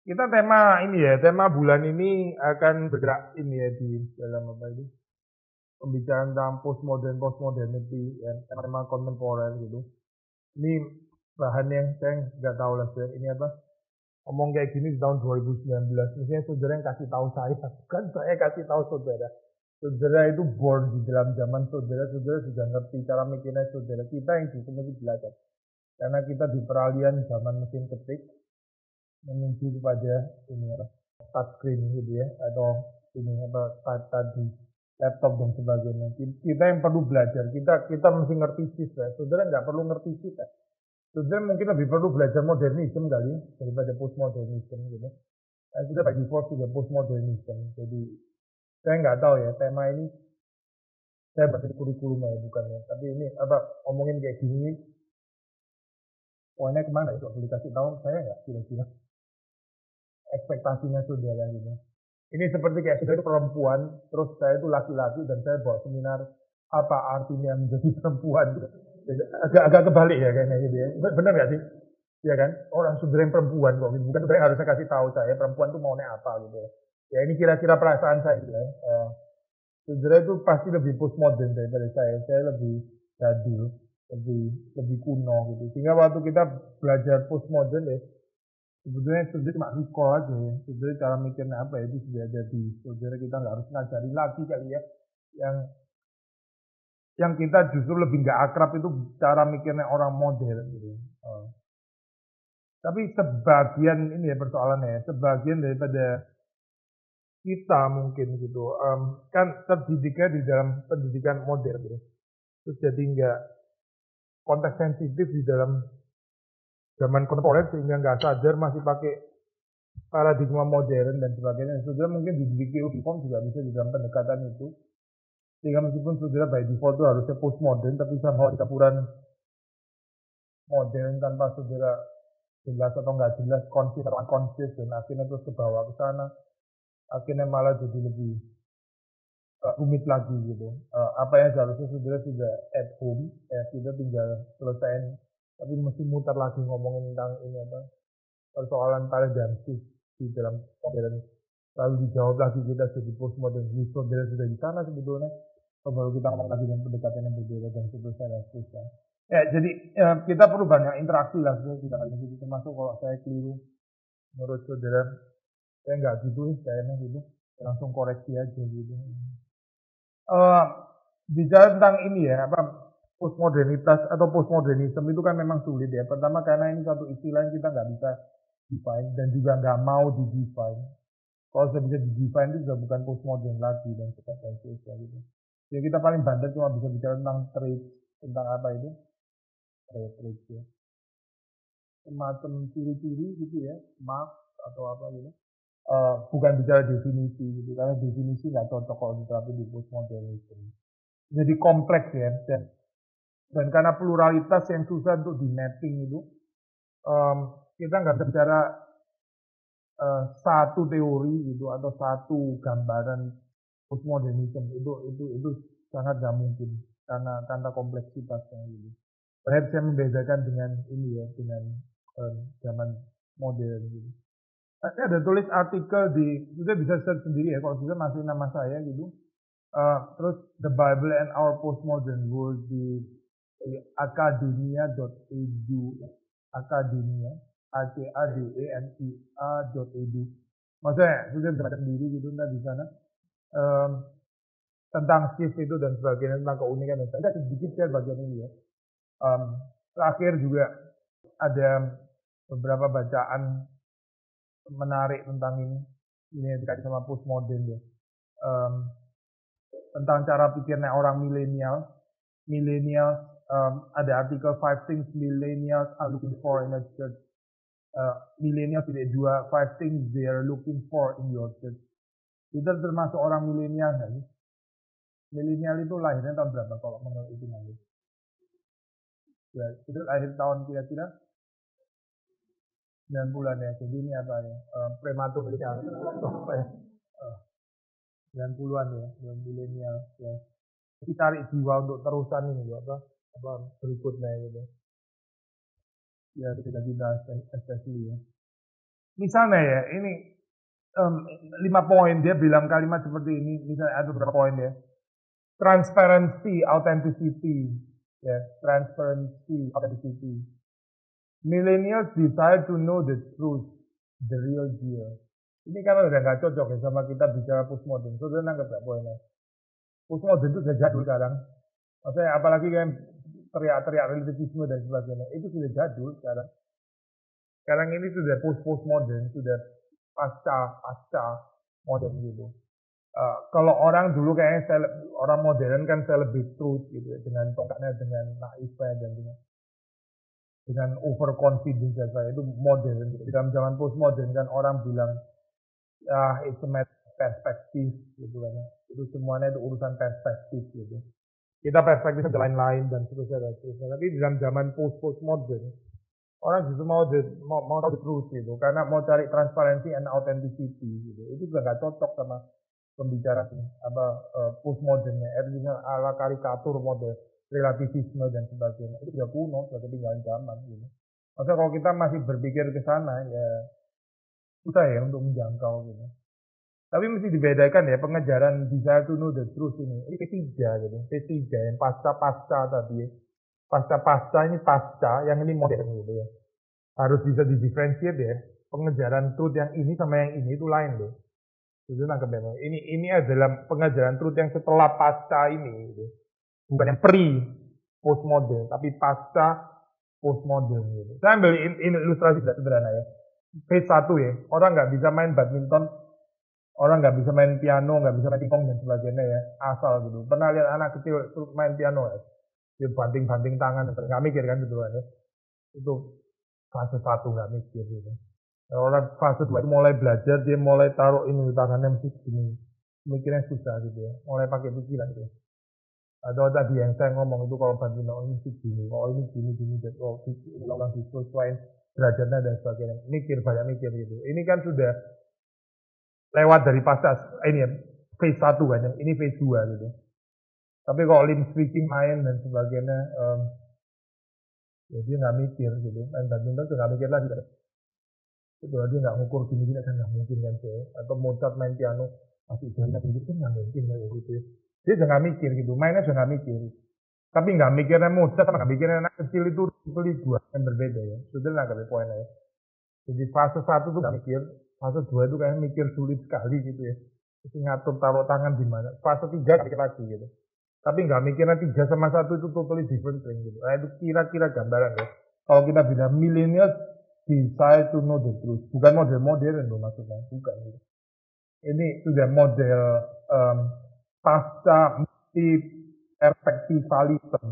Kita tema ini ya, tema bulan ini akan bergerak ini ya di dalam apa itu pembicaraan tentang postmodernity ya, tema kontemporer gitu. Ini bahan yang saya nggak tahu lah saya ini apa ngomong kayak gini di tahun 2019. Misalnya saudara yang kasih tahu saya, bukan saya kasih tahu saudara. Saudara itu born di dalam zaman saudara, saudara sudah ngerti cara mikirnya saudara. Kita yang justru mesti belajar. Karena kita di peralihan zaman mesin ketik, menuju kepada ini apa touchscreen gitu ya atau ini apa tadi laptop dan sebagainya. Kita yang perlu belajar, kita mesti ngerti sih ya. Saudara nggak perlu ngerti sih ya. Saudara mungkin lebih perlu belajar modernisme kali daripada postmodernisme gitu. Dan kita by default sudah postmodernisme. Jadi saya nggak tahu ya tema ini saya baca di kurikulum ya bukan ya. Tapi ini apa ngomongin kayak gini, poinnya kemana itu? Dikasih tahu saya nggak kira-kira ekspektasinya saudara gitu. Ini seperti kayak saya itu perempuan, terus saya itu laki-laki dan saya bawa seminar apa artinya menjadi perempuan. Agak kebalik ya kayaknya gitu ya. Benar nggak sih? Ya kan? Orang saudara yang perempuan kok, bukan saudara yang harusnya kasih tahu saya perempuan tuh maunya apa gitu ya. Ya ini kira-kira perasaan saya gitu ya. Saudara itu pasti lebih postmodern daripada saya. Saya lebih jadul, lebih lebih kuno gitu. Sehingga waktu kita belajar postmodern ya, sebetulnya saudara cuma recall aja ya. Saudara cara mikirnya apa ya, itu sudah ada di saudara, kita nggak harus ngajarin lagi kali ya. Yang yang kita justru lebih nggak akrab itu cara mikirnya orang modern gitu. Tapi sebagian ini ya persoalannya ya, sebagian daripada kita mungkin gitu, kan terdidiknya di dalam pendidikan modern gitu. Terus jadi nggak konteks sensitif di dalam zaman kontemporer sehingga nggak sadar masih pakai paradigma modern dan sebagainya. Saudara mungkin dididik uniform juga bisa di dalam pendekatan itu. Sehingga meskipun saudara by default itu harusnya postmodern, tapi somehow ada campuran modern tanpa saudara jelas atau nggak jelas, conscious atau unconscious, dan akhirnya terus ke bawah ke sana. Akhirnya malah jadi lebih rumit lagi gitu. Apa yang seharusnya saudara sudah at home, ya kita tinggal selesaiin, tapi mesti muter lagi ngomongin tentang ini apa persoalan paradigm shift di dalam modern. Lalu dijawab lagi kita jadi postmodern, saudara sudah di sana sebetulnya. Baru kita ngomong lagi dengan pendekatan yang berbeda dan seterusnya dan seterusnya. Ya, jadi kita perlu banyak interaksi lah, tidak hanya gitu. Termasuk kalau saya keliru, menurut saudara, saya nggak gitu, kayaknya gitu, langsung koreksi aja gitu. Eh, Bicara tentang ini ya, apa postmodernitas atau postmodernisme itu kan memang sulit ya. Pertama karena ini satu istilah yang kita nggak bisa define dan juga nggak mau di define. Kalau sudah bisa di define itu sudah bukan postmodern lagi dan seterusnya gitu. Ya kita paling bandel cuma bisa bicara tentang trade, tentang apa itu trade ya. Semacam ciri-ciri gitu ya, mark atau apa gitu. Bukan bicara definisi gitu, karena definisi nggak cocok kalau diterapin di postmodernisme. Jadi kompleks ya, dan karena pluralitas yang susah untuk di mapping itu, kita nggak bisa bicara satu teori gitu atau satu gambaran postmodernisme itu sangat nggak mungkin karena kompleksitasnya gitu. Saya bisa membedakan dengan ini ya, dengan zaman modern gitu. Saya ada tulis artikel di, kita bisa search sendiri ya, kalau bisa masih nama saya gitu. Terus The Bible and Our Postmodern World di academia.edu, academia, academia.edu. Maksudnya sudah bisa baca sendiri gitu ntar di sana. Um, Tentang shift itu dan sebagainya, tentang keunikan dan sebagainya. Sedikit share bagian ini ya. Terakhir juga ada beberapa bacaan menarik tentang ini yang dikait sama postmodern ya. Tentang cara pikirnya orang milenial, ada artikel 5 things millennials are looking for in a church. Milenial tidak dua, 5 things they are looking for in your church. Kita termasuk orang milenial kan? Milenial itu lahirnya tahun berapa kalau menurut itu nanti? Ya, itu lahir tahun kira-kira 90-an ya. Jadi ini apa ya? Prematur ya. Apa ya? 90-an ya, yang milenial ya. Jadi cari jiwa untuk terusan ini apa berikutnya gitu. Ya kita especially ya. Misalnya ya, ini 5 poin dia bilang kalimat seperti ini, misalnya ada beberapa poin ya. Transparency, authenticity, ya, transparency, authenticity. Millennials desire to know the truth, the real deal. Ini kan udah nggak cocok ya sama kita bicara postmodern. Saudara nangkep nggak poinnya? Postmodern itu sudah jadul sekarang. Maksudnya apalagi kan teriak-teriak relativisme dan sebagainya, itu sudah jadul sekarang. Sekarang ini sudah postmodern, sudah pasca modern gitu. Kalau orang dulu kayaknya orang modern kan celebrate truth gitu ya, dengan tongkatnya, dengan naifnya dan dengan overconfidence dan sebagainya, itu modern. Di dalam zaman postmodern kan orang bilang it's a matter of perspektif gitu kan. Itu semuanya itu urusan perspektif gitu. Kita perspektifnya lain-lain dan seterusnya. Tapi di dalam zaman postmodern orang justru mau tahu the truth gitu, karena mau cari transparency and authenticity gitu. Itu juga nggak cocok sama pembicaraan postmodernnya, artinya ala karikatur model relativisme dan sebagainya. Itu sudah kuno, sudah ketinggalan zaman gitu. Maksudnya kalau kita masih berpikir ke sana ya susah ya untuk menjangkau gitu. Tapi mesti dibedakan ya pengejaran desire to know the truth ini. Ini P3 gitu, P3 yang pasca tadi ya. Pasca ini pasca, yang ini modern gitu ya. Harus bisa didifferentiate ya. Pengejaran truth yang ini sama yang ini itu lain loh. Itu nangkep memang. Ini adalah pengejaran truth yang setelah pasca ini gitu. Bukan yang postmodern, tapi pasca postmodern gitu. Saya ambil ini ilustrasi sederhana ya. Phase 1 ya, orang nggak bisa main badminton, orang nggak bisa main piano, nggak bisa main pingpong dan sebagainya ya, asal gitu. Pernah lihat anak kecil main piano ya? Dia banting-banting tangan, nggak mikir kan gitu kan ya. Itu fase 1 nggak mikir gitu. Orang fase 2 itu mulai belajar, dia mulai taruh ini tangannya mesti gini. Mikirnya susah gitu ya, mulai pakai pikiran gitu. Atau tadi yang saya ngomong itu kalau badminton ini sih gini, oh ini gini, oh orang disesuaikan derajatnya dan sebagainya. Mikir, banyak mikir gitu. Ini kan sudah lewat dari fase ini ya, phase 1 kan, ini phase 2 gitu. Tapi kalau limb switching main dan sebagainya, ya dia nggak mikir gitu. Main badminton tuh nggak mikir lagi. Itu dia nggak ngukur gini-gini kan nggak mungkin kan sih. Atau Mozart main piano masih banyak gitu kan nggak mungkin ya gitu. Dia udah nggak mikir gitu, mainnya udah nggak mikir. Tapi nggak mikirnya Mozart sama nggak mikirnya anak kecil itu dua yang berbeda ya. Sudah nggak poinnya ya. Jadi fase 1 tuh nggak mikir, fase 2 itu kayak mikir sulit sekali gitu ya. Terus ngatur taruh tangan di mana. Fase 3 nggak mikir lagi gitu. Tapi nggak mikirnya 3 sama 1 itu totally different thing gitu. Nah itu kira-kira gambaran ya. Kalau kita bilang millennial desire to know the truth. Bukan model modern loh maksudnya. Bukan gitu. Ini sudah model pasca multi perspektifalism.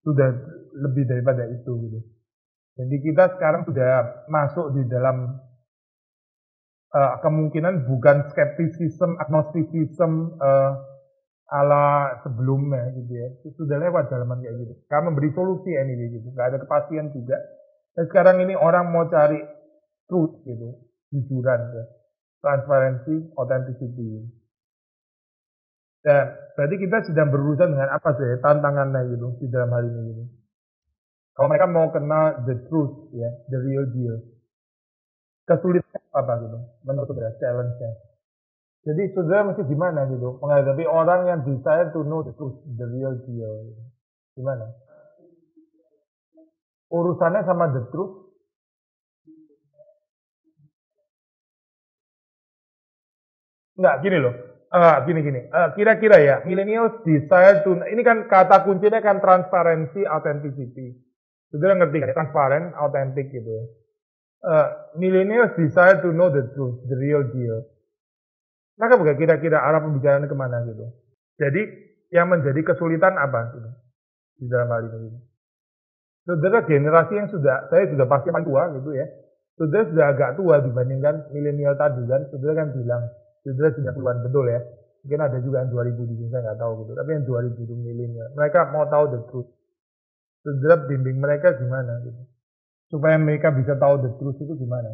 Sudah lebih daripada itu gitu. Jadi kita sekarang sudah masuk di dalam kemungkinan bukan skeptisisme, agnostisisme ala sebelumnya gitu ya. Itu sudah lewat zaman kayak gitu. Karena memberi solusi anyway gitu. Gak ada kepastian juga. Dan sekarang ini orang mau cari truth gitu. Jujuran ya. Transparency, authenticity. Dan berarti kita sedang berurusan dengan apa sih tantangannya gitu di dalam hal ini gitu. Kalau mereka mau kenal the truth ya, the real deal. Kesulitan apa gitu menurut saudara challenge-nya. Jadi saudara mesti gimana gitu menghadapi orang yang desire to know the truth, the real deal gitu. Gimana? Urusannya sama the truth? Enggak, gini loh. Gini. Kira-kira ya, millennials desire to, ini kan kata kuncinya kan transparency, authenticity. Saudara ngerti kan? Transparent, authentic gitu ya. Millennials desire to know the truth, the real deal. Maka bukan kira-kira arah pembicaraan kemana gitu. Jadi yang menjadi kesulitan apa gitu di dalam hal ini? Saudara generasi yang saya sudah pasti paling tua gitu ya. Saudara sudah agak tua dibandingkan milenial tadi kan. Saudara kan bilang, saudara 90-an betul ya. Mungkin ada juga yang 2000 di sini saya nggak tahu gitu. Tapi yang 2000 itu milenial. Mereka mau tahu the truth. Saudara bimbing mereka gimana gitu. Supaya mereka bisa tahu the truth itu gimana.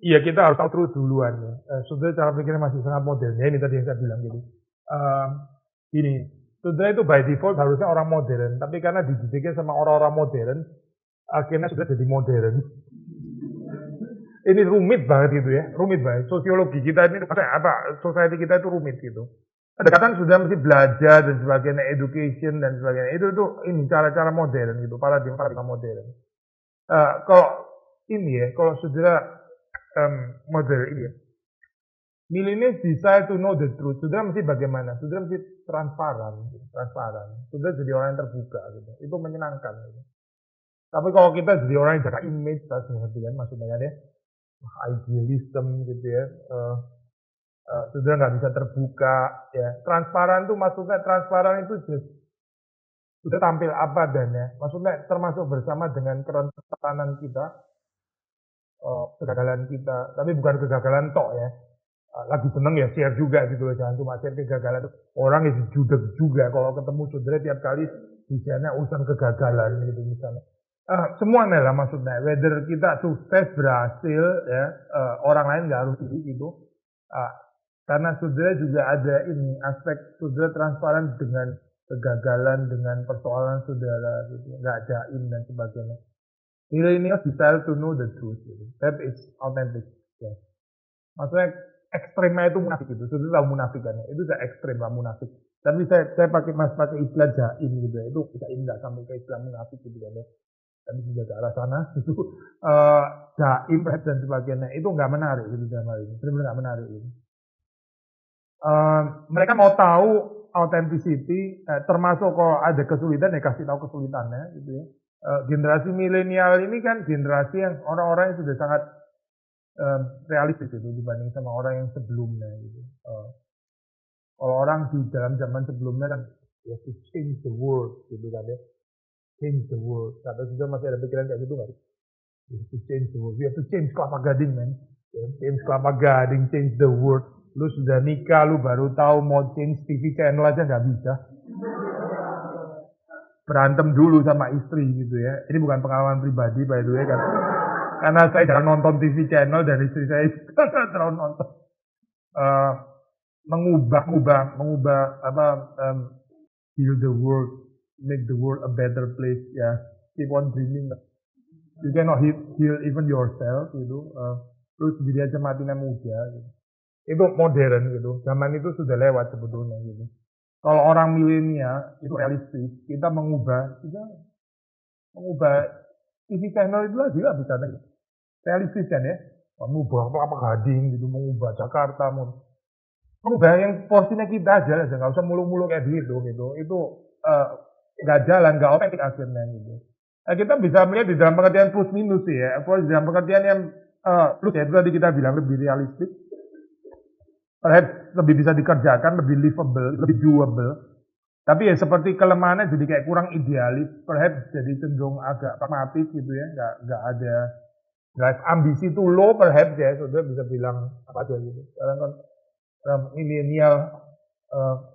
Iya kita harus tahu terus duluan ya. Saudara cara pikirnya masih sangat modern ya ini tadi yang saya bilang gitu. Ini saudara itu by default harusnya orang modern, tapi karena dididiknya sama orang-orang modern, akhirnya sudah jadi modern. Ini rumit banget gitu ya, rumit banget. Sosiologi kita ini, maksudnya apa, society kita itu rumit gitu. Pendekatan sudah mesti belajar dan sebagainya, education dan sebagainya. Itu ini cara-cara modern gitu, paradigma modern. Kalau ini ya, kalau saudara modern ini ya, millennials desire to know the truth. Saudara mesti bagaimana? Saudara mesti transparan, gitu. Transparan. Saudara jadi orang yang terbuka gitu. Itu menyenangkan gitu. Tapi kalau kita jadi orang yang jaga image, saya ngerti kan maksudnya kan ya, idealism gitu ya. Saudara nggak bisa terbuka ya. Transparan tuh maksudnya transparan itu just sudah tampil apa adanya. Maksudnya termasuk bersama dengan kerentanan kita, kegagalan kita. Tapi bukan kegagalan tok ya. Lagi seneng ya share juga gitu loh. Jangan cuma share kegagalan. Orang itu judek juga kalau ketemu saudara tiap kali di sana urusan kegagalan gitu misalnya. Semuanya lah maksudnya. Whether kita sukses, berhasil ya, orang lain nggak harus gitu. Karena saudara juga ada ini aspek saudara transparan dengan kegagalan, dengan persoalan saudara gitu, nggak jaim dan sebagainya. Millennials desire to know the truth gitu. That is authentic. Ya. Maksudnya ekstrimnya itu munafik gitu. Saudara tahu munafikannya. Itu udah ekstrim lah munafik. Tapi saya pakai istilah jaim gitu ya. Itu jaim nggak sampai ke istilah munafik gitu kan ya. Tapi juga ke arah sana itu jaim dan sebagainya itu nggak menarik gitu dalam hal ini. Benar-benar nggak menarik gitu. Mereka mau tahu authenticity, termasuk kalau ada kesulitan ya kasih tahu kesulitannya gitu ya. Generasi milenial ini kan generasi yang orang-orang yang sudah sangat realistis itu dibanding sama orang yang sebelumnya gitu. Kalau orang di dalam zaman sebelumnya kan ya to change the world gitu kan ya, change the world. Kata sudah masih ada pikiran kayak gitu nggak? To change the world, we have to change Kelapa Gading man, change Kelapa Gading, change the world. Lu sudah nikah, lu baru tahu mau change TV channel aja nggak bisa. Berantem dulu sama istri gitu ya. Ini bukan pengalaman pribadi by the way kan. Karena saya jarang nonton TV channel dan istri saya terlalu nonton. Mengubah heal the world, make the world a better place ya. Keep on dreaming. You cannot heal even yourself gitu. Terus sendiri aja matinya muda gitu. Itu modern gitu. Zaman itu sudah lewat sebetulnya gitu. Kalau orang milenial itu realistis, kita mengubah TV channel itu lagi nggak bisa nih. Realistis kan ya, mengubah apa Gading gitu, mengubah Jakarta, mengubah yang porsinya kita aja, nggak usah mulu-mulu kayak gitu. Itu nggak jalan, nggak otentik akhirnya gitu. Nah, kita bisa melihat di dalam pengertian plus minus sih ya, di dalam pengertian yang plus ya itu tadi kita bilang lebih realistik. Perhaps lebih bisa dikerjakan, lebih livable, lebih doable. Tapi ya seperti kelemahannya jadi kayak kurang idealis, perhaps jadi cenderung agak pragmatis gitu ya, nggak ada ambisi itu low perhaps ya, saudara bisa bilang apa aja gitu. Sekarang kan milenial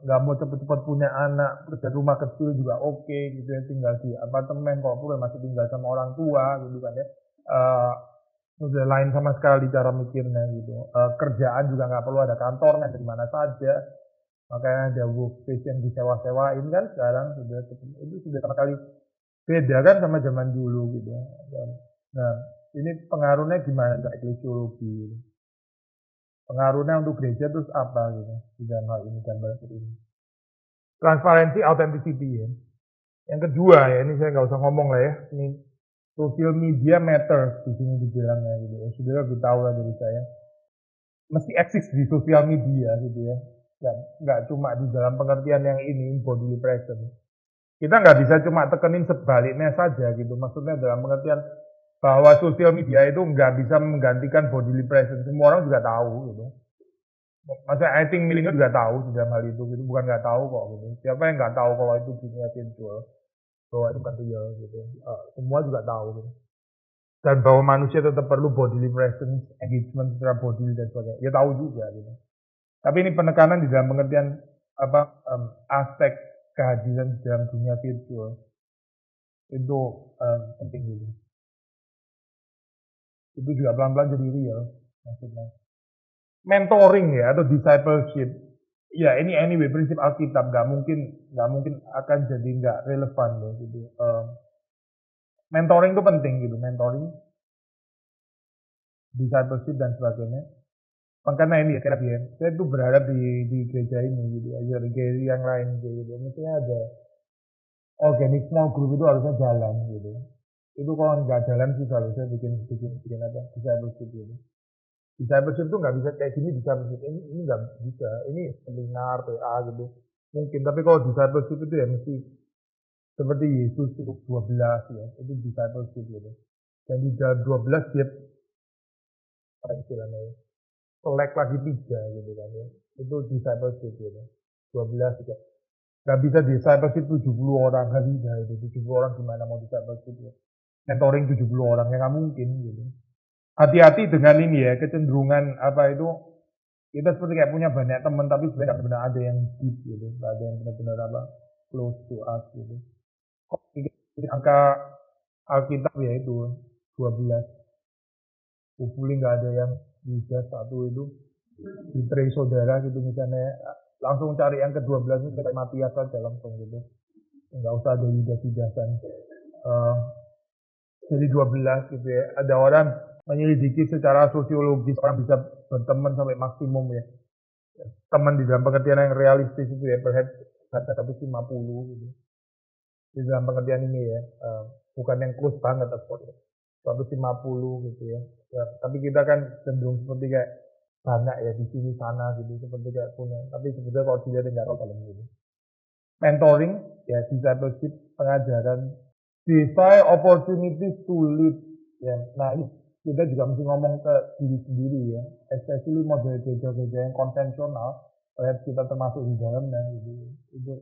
nggak mau cepet-cepet punya anak, kerja rumah kecil juga oke gitu ya, tinggal di apartemen, kok pun masih tinggal sama orang tua gitu kan ya. Udah lain sama sekali cara mikirnya gitu. Kerjaan juga nggak perlu ada kantornya dari mana saja. Makanya ada workspace yang disewa-sewain kan sekarang itu sudah sama sekali beda kan sama zaman dulu gitu. Nah ini pengaruhnya gimana ke eklesiologi? Pengaruhnya untuk gereja terus apa gitu di dalam hal ini gambar ini? Transparency, authenticity ya. Yang kedua ya ini saya nggak usah ngomong lah ya. Ini social media matters di sini dibilangnya gitu. Saudara lebih tahu lah dari saya. Mesti eksis di sosial media gitu ya. Nggak cuma di dalam pengertian yang ini bodily presence. Kita nggak bisa cuma tekenin sebaliknya saja gitu. Maksudnya dalam pengertian bahwa sosial media itu nggak bisa menggantikan bodily presence. Semua orang juga tahu gitu. Maksudnya I think milenial juga tahu di dalam hal itu gitu. Bukan nggak tahu kok gitu. Siapa yang nggak tahu kalau itu dunia virtual? Bahwa itu kan real gitu. Semua juga tahu gitu. Dan bahwa manusia tetap perlu bodily presence, engagement secara bodily dan sebagainya. Ya tahu juga gitu. Tapi ini penekanan di dalam pengertian aspek kehadiran dalam dunia virtual itu penting gitu. Itu juga pelan-pelan jadi real maksudnya. Mentoring ya atau discipleship. Ya ini anyway prinsip Alkitab nggak mungkin akan jadi nggak relevan loh gitu. Mentoring itu penting gitu, mentoring discipleship dan sebagainya. Makanya ini ya kira ya, saya tuh berharap di gereja ini gitu ya, di gereja yang lain gitu. Misalnya ada organic small group itu harusnya jalan gitu. Itu kalau nggak jalan sih kalau saya bikin apa discipleship gitu. Discipleship itu nggak bisa kayak gini discipleship ini nggak bisa. Ini seminar PA gitu mungkin. Tapi kalau discipleship itu ya mesti seperti Yesus itu 12 ya, itu discipleship gitu. Dan di dalam 12 dia apa istilahnya ya, selek lagi 3 gitu kan ya. Itu discipleship gitu. 12 juga. Gak bisa discipleship 70 orang, gak bisa itu. 70 orang gimana mau discipleship ya. Mentoring 70 orang, ya nggak mungkin gitu. Hati-hati dengan ini ya, kecenderungan apa itu, kita seperti kayak punya banyak teman, tapi sebenarnya nggak benar ada yang deep gitu. Nggak ada yang benar-benar apa, close to us gitu. Kok angka Alkitab ya itu 12. Hopefully nggak ada yang bisa satu itu betray saudara gitu misalnya, langsung cari yang ke-12 itu kayak Matias saja langsung gitu, nggak usah ada Yudas-Yudasan. Jadi 12 gitu ya, ada orang menyelidiki secara sosiologis orang bisa berteman sampai maksimum ya, teman di dalam pengertian yang realistis itu ya perhaps kata 150 gitu, di dalam pengertian ini ya, bukan yang close banget of course, 150 gitu ya. Ya, tapi kita kan cenderung seperti kayak banyak ya di sini sana gitu, seperti kayak punya. Tapi sebetulnya kalau dilihat nggak tahu dalam gitu. Mentoring ya, discipleship, pengajaran, define opportunities to lead ya. Nah ini kita juga mesti ngomong ke diri sendiri ya, especially model gereja-gereja yang konvensional, perhaps kita termasuk di dalamnya gitu. Itu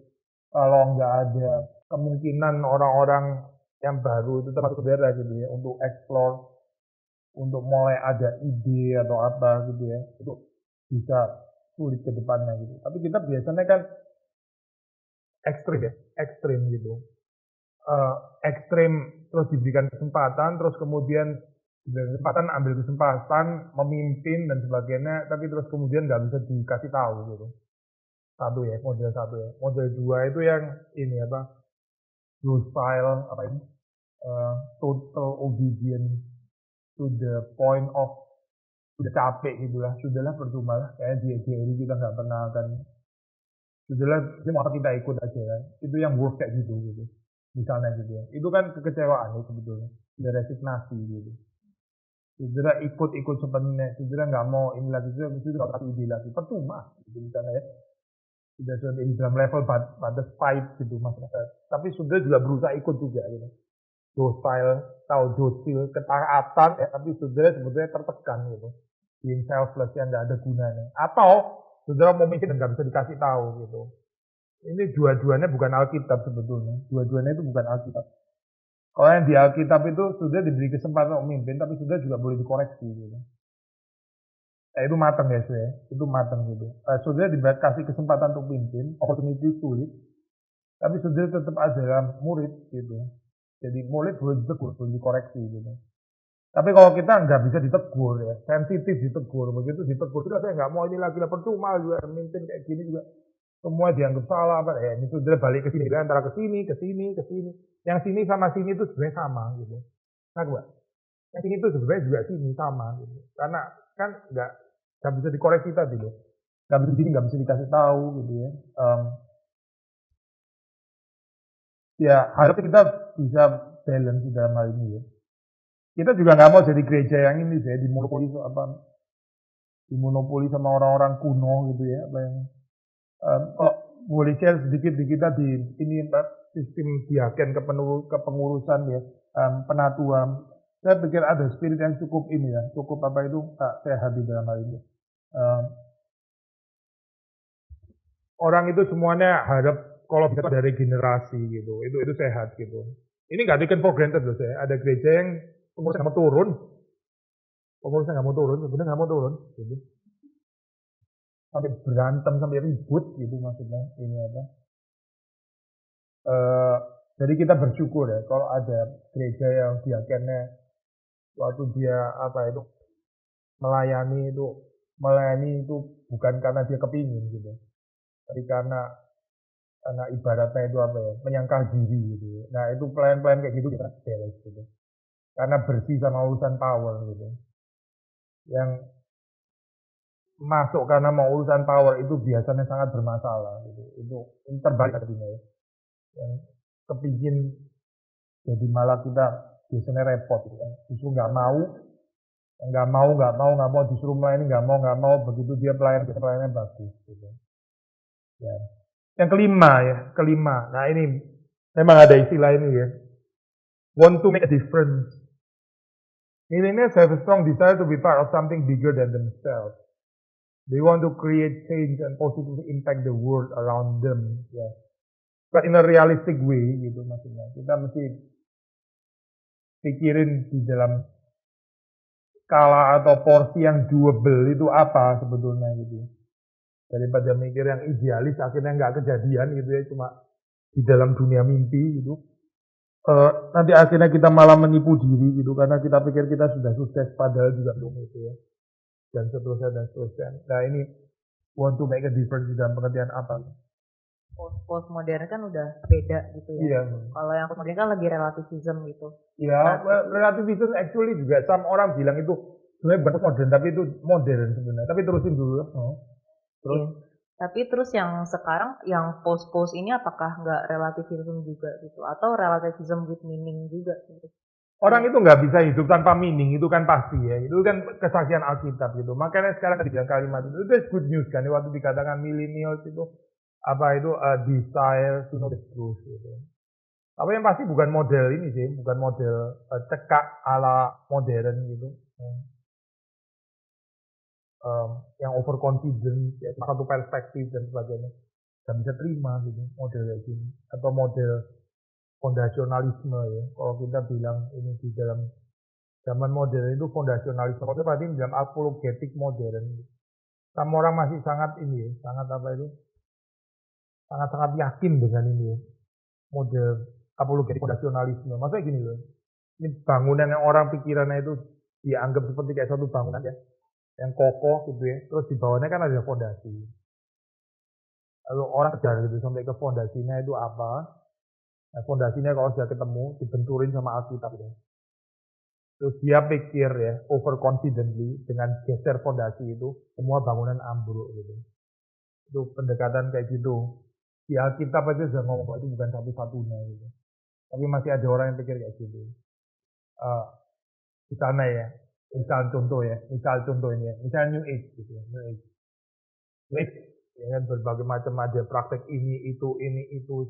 kalau nggak ada kemungkinan orang-orang yang baru itu termasuk saudara gitu ya untuk explore, untuk mulai ada ide atau apa gitu ya, itu bisa sulit ke depannya gitu. Tapi kita biasanya kan ekstrim ya, ekstrim gitu. Ekstrim terus diberikan kesempatan, terus kemudian diberikan kesempatan, ambil kesempatan, memimpin dan sebagainya, tapi terus kemudian nggak bisa dikasih tahu gitu. Satu ya, model satu ya. Model dua itu yang ini apa, docile apa ini, total obedience to the point of udah capek gitu lah, sudahlah percuma lah, kayak di ini kita nggak pernah akan, sudahlah ini mau kita ikut aja kan, itu yang work kayak gitu gitu, misalnya gitu ya, itu kan kekecewaan ya sebetulnya, udah resignasi gitu, sudah ikut sepenuhnya, sudah nggak mau ini lagi, sudah nggak kasih ide lagi, percuma gitu misalnya ya, sudah di dalam level pada fight gitu masyarakat, tapi sudah juga berusaha ikut juga gitu, docile, tahu docil, ketaatan ya, tapi sudah sebetulnya tertekan gitu, being selfless yang nggak ada gunanya, atau saudara mau mikir dan nggak bisa dikasih tahu gitu. Ini dua-duanya bukan Alkitab sebetulnya, dua-duanya itu bukan Alkitab. Kalau yang di Alkitab itu sudah diberi kesempatan untuk memimpin, tapi sudah juga boleh dikoreksi gitu. Itu matang ya sudah, itu matang gitu. Sudah dikasih kesempatan untuk pimpin, opportunity sulit, tapi sudah tetap ada murid gitu. Jadi murid boleh ditegur, boleh dikoreksi gitu. Tapi kalau kita nggak bisa ditegur ya, sensitif ditegur, begitu ditegur, sudah saya nggak mau ini lagi lah, percuma juga memimpin kayak gini juga, semua dianggap salah apa ya, ini sudah balik ke sini, antara ke sini, ke sini, ke sini, yang sini sama sini itu sebenarnya sama gitu. Nah, gue, yang sini itu sebenarnya juga sini sama gitu, karena kan nggak bisa dikoreksi tadi loh, nggak bisa nggak bisa dikasih tahu gitu ya. Ya harus kita bisa balance di dalam hal ini ya. Kita juga nggak mau jadi gereja yang ini ya, dimonopoli sama orang-orang kuno gitu ya, apa yang kalau boleh share sedikit di kita di ini sistem diaken kepengurusan ya, penatuan. Saya pikir ada spirit yang cukup ini ya, cukup apa itu sehat di dalam hal ini. Orang itu semuanya harap kalau bisa ada regenerasi gitu, itu sehat gitu. Ini nggak taken for granted loh saya. Ada gereja yang pengurusnya nggak mau turun, sebenarnya nggak mau turun, gitu. Sampai berantem, sampai ribut gitu maksudnya. Ini apa? Jadi kita bersyukur ya kalau ada gereja yang diakennya waktu dia apa itu melayani itu bukan karena dia kepingin gitu, tapi karena ibaratnya itu apa ya, menyangkal diri gitu. Nah itu pelayan-pelayan kayak gitu kita beres gitu, karena bersih sama urusan power gitu. yang masuk karena mau urusan power itu biasanya sangat bermasalah gitu. Itu terbalik artinya ya. Yang kepingin jadi malah kita biasanya repot gitu kan. Justru nggak mau disuruh melayani nggak mau begitu dia pelayanannya bagus gitu. Ya. Yang kelima. Nah ini memang ada istilah ini ya. Want to make a difference. Millennials have a strong desire to be part of something bigger than themselves. They want to create change and positively impact the world around them. Ya. But in a realistic way gitu maksudnya. Kita mesti pikirin di dalam skala atau porsi yang doable itu apa sebetulnya gitu. Daripada mikir yang idealis akhirnya nggak kejadian gitu ya, cuma di dalam dunia mimpi gitu. Nanti akhirnya kita malah menipu diri gitu karena kita pikir kita sudah sukses padahal juga belum itu ya. Dan seterusnya. Nah ini want to make a difference dalam pengertian apa? Post modern kan udah beda gitu ya. Iya. Kalau yang post modern kan lebih relativism gitu. Ya, relativism actually juga some orang bilang itu sebenarnya bukan modern tapi itu modern sebenarnya. Tapi terusin dulu. Terus. Iya. Tapi terus yang sekarang yang post ini apakah nggak relativism juga gitu atau relativism with meaning juga gitu? Orang itu nggak bisa hidup tanpa meaning, itu kan pasti ya. Itu kan kesaksian Alkitab gitu. Makanya sekarang ketika kalimat itu good news kan. Waktu dikatakan millennials itu apa itu desire to know the truth gitu. Tapi yang pasti bukan model ini sih, bukan model cekak ala modern gitu. Yang overconfident, ya, satu perspektif dan sebagainya. Dan bisa terima gitu model kayak gini. Atau model fondasionalisme ya. Kalau kita bilang ini di dalam zaman modern itu fondasionalisme. Itu berarti dalam apologetik modern. Sama orang masih sangat ini ya, sangat apa itu? Sangat-sangat yakin dengan ini ya. Model apologetik fondasionalisme. Maksudnya gini loh. Ini bangunan yang orang pikirannya itu dianggap seperti kayak satu bangunan ya. Yang kokoh gitu ya. Terus di bawahnya kan ada fondasi. Lalu orang kejar gitu sampai ke fondasinya itu apa? Nah, fondasinya kalau sudah ketemu dibenturin sama Alkitab ya. Terus dia pikir ya overconfidently dengan geser fondasi itu semua bangunan ambruk gitu. Itu pendekatan kayak gitu. Di Alkitab aja sudah ngomong itu bukan satu-satunya gitu. Tapi masih ada orang yang pikir kayak gitu. Di sana ya. Misal contoh ini ya, misalnya New Age gitu ya, New Age ya kan berbagai macam ada praktek ini itu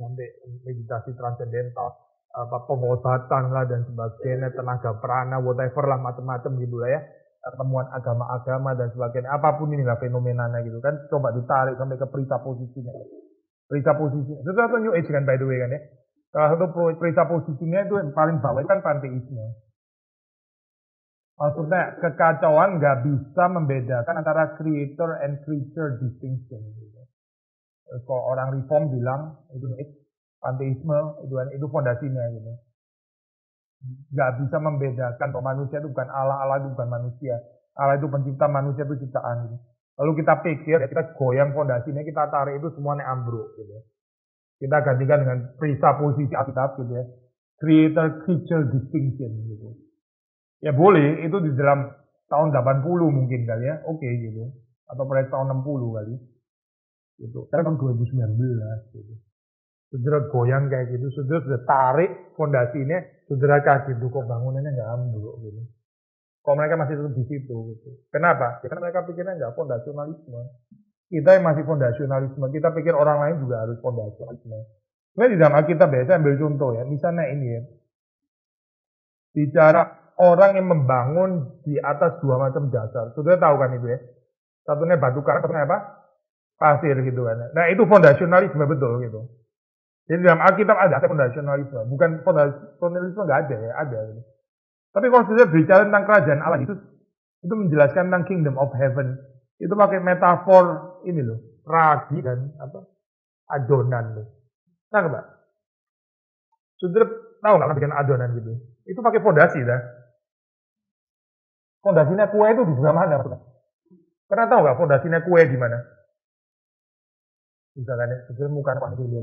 sampai meditasi transendental, apa pengobatan lah dan sebagainya, tenaga prana, whatever lah macam-macam gitu lah ya, temuan agama-agama dan sebagainya, apapun inilah fenomenanya gitu kan, coba ditarik sampai ke perita posisinya, itu satu New Age kan by the way kan ya, salah satu perita posisinya itu yang paling bawah kan panteisme. Maksudnya kekacauan nggak bisa membedakan antara creator and creature distinction. Gitu. Kalau orang reform bilang itu panteisme itu fondasinya gitu. Nggak bisa membedakan bahwa manusia itu bukan Allah, Allah itu bukan manusia. Allah itu pencipta, manusia itu ciptaan. Gitu. Lalu kita pikir, kita goyang fondasinya, kita tarik itu semuanya ambruk. Gitu. Kita gantikan dengan presupposisi Alkitab gitu ya. Creator creature distinction gitu. Ya boleh, itu di dalam tahun 80 mungkin kali ya, oke gitu. Atau pada tahun 60 kali. Gitu. Karena tahun 2019 gitu. Saudara goyang kayak gitu, saudara sudah tarik fondasinya, saudara kaget kok bangunannya nggak ambruk gitu. Kok mereka masih tetap di situ gitu. Kenapa? Ya, karena mereka pikirnya nggak fondasionalisme. Kita yang masih fondasionalisme, kita pikir orang lain juga harus fondasionalisme. Sebenarnya di dalam Alkitab ya, saya ambil contoh ya, misalnya ini ya. Bicara orang yang membangun di atas dua macam dasar. Sudah tahu kan itu ya. Satunya batu karang, satunya apa? Pasir gitu kan. Nah itu fondasionalisme betul gitu. Jadi dalam Alkitab ada fondasionalisme. Bukan fondasionalisme nggak ada ya, ada. Gitu. Tapi kalau sudah bicara tentang kerajaan Allah itu menjelaskan tentang kingdom of heaven. Itu pakai metafor ini loh, ragi dan apa? Adonan loh. Nah, Pak. Sudah tahu nggak bikin adonan gitu? Itu pakai fondasi dah. Fondasinya kue itu di sebelah mana? Pernah tahu nggak fondasinya kue di mana? Misalkan ya, sudah muka apa dulu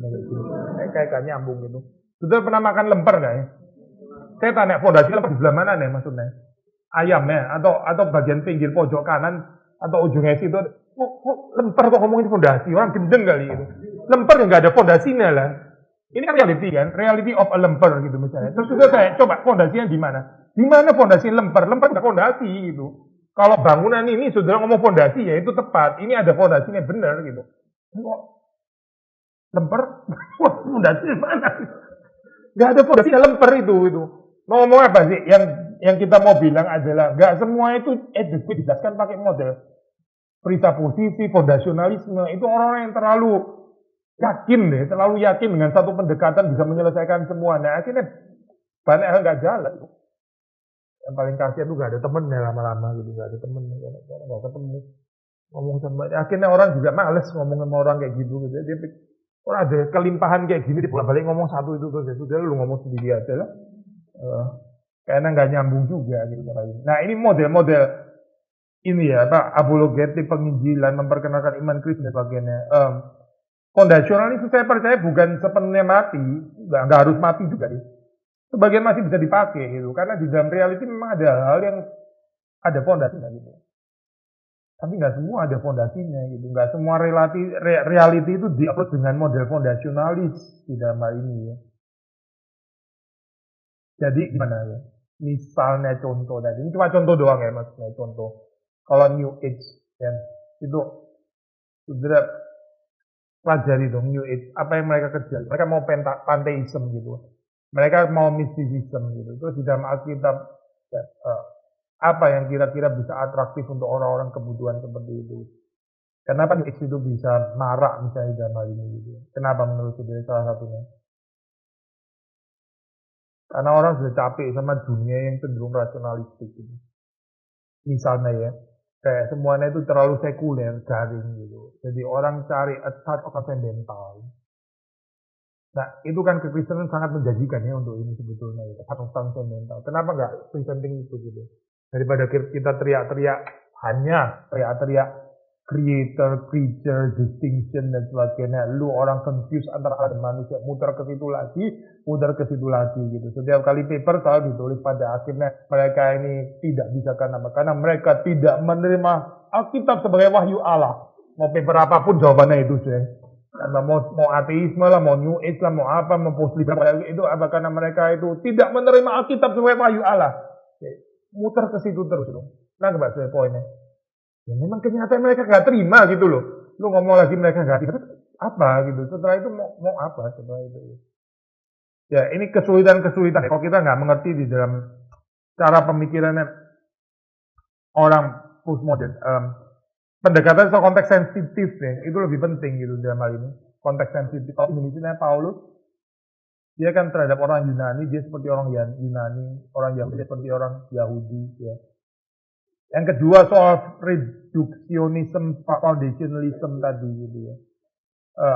kayak nyambung gitu. Sudah pernah makan lemper nggak ya? Saya tanya fondasi lemper di sebelah mana nih maksudnya? ayamnya atau bagian pinggir pojok kanan atau ujung es itu kok lemper kok ngomongin fondasi, orang gendeng kali itu. Lemper yang nggak ada fondasinya lah. Ini kan reality of a lemper gitu misalnya. Terus juga kayak coba fondasinya di mana? Di mana fondasi lemper? Lemper nggak fondasi gitu. Kalau bangunan ini saudara ngomong fondasi ya itu tepat. Ini ada fondasinya benar gitu. Kok lemper? Fondasi di mana? Nggak ada fondasinya lemper itu. Ngomong apa sih? Yang kita mau bilang adalah nggak semua itu dijelaskan pakai model perintah posisi, fondasionalisme. Itu orang-orang yang terlalu yakin dengan satu pendekatan bisa menyelesaikan semua. Nah akhirnya banyak hal nggak jalan. Yang paling kasihan tuh gak ada temennya lama-lama gitu, gak ada temennya, gak ketemu ngomong sama. Akhirnya orang juga males ngomong sama orang kayak gitu. Dia orang ada kelimpahan kayak gini, bolak-balik ngomong satu itu terus ya sudah lu ngomong sendiri aja lah. Karena nggak nyambung juga gitu. Nah ini model-model ini ya, apologetik, penginjilan, memperkenalkan iman Kristus dan sebagainya. Fondasional itu saya percaya bukan sepenuhnya mati, nggak harus mati juga ya. Sebagian masih bisa dipakai gitu, karena di dalam reality memang ada hal yang ada fondasinya gitu. Tapi nggak semua ada fondasinya gitu, nggak semua reality itu diapproach dengan model fondasionalis di dalam hal ini ya. Jadi gimana ya? Misalnya contoh tadi, ini cuma contoh doang ya maksudnya contoh. Kalau New Age ya, itu sudah pelajari dong New Age, apa yang mereka kerja? Mereka mau pantheism gitu. Mereka mau mysticism gitu. Terus di dalam Alkitab apa yang kira-kira bisa atraktif untuk orang-orang kebutuhan seperti itu? Kenapa New Age itu bisa marak misalnya dalam hal ini gitu? Kenapa menurut saudara salah satunya? Karena orang sudah capek sama dunia yang cenderung rasionalistik gitu. Misalnya ya, kayak semuanya itu terlalu sekuler, garing gitu. Jadi orang cari a touch of transcendental. Nah, itu kan kekristenan sangat menjanjikan ya untuk ini sebetulnya ya, atau transcendental. Kenapa nggak presenting itu gitu? Daripada kita teriak-teriak hanya teriak-teriak creator, creature, distinction dan sebagainya. Lu orang confused antara Allah dan manusia, muter ke situ lagi gitu. Setiap kali paper selalu ditulis pada akhirnya mereka ini tidak bisa karena mereka tidak menerima Alkitab sebagai wahyu Allah. Mau paper apapun jawabannya itu sih. Mau ateisme lah, mau New Age lah, mau apa, mau post-liberal itu apa karena mereka itu tidak menerima Alkitab sebagai wahyu Allah. Muter ke situ terus loh. Nah, kebalik poinnya. Ya memang kenyataan mereka gak terima gitu loh. Lu ngomong lagi mereka gak terima, apa gitu. Setelah itu mau apa setelah itu. Ya ini kesulitan-kesulitan. Kalau kita nggak mengerti di dalam cara pemikirannya orang postmodern. Pendekatan soal konteks sensitif ya, itu lebih penting gitu dalam hal ini. Konteks sensitif. Kalau misalnya Paulus, dia kan terhadap orang Yunani, dia seperti orang Yunani, orang Yahudi seperti orang Yahudi. Ya. Yang kedua soal reduksionisme, foundationalism tadi gitu ya.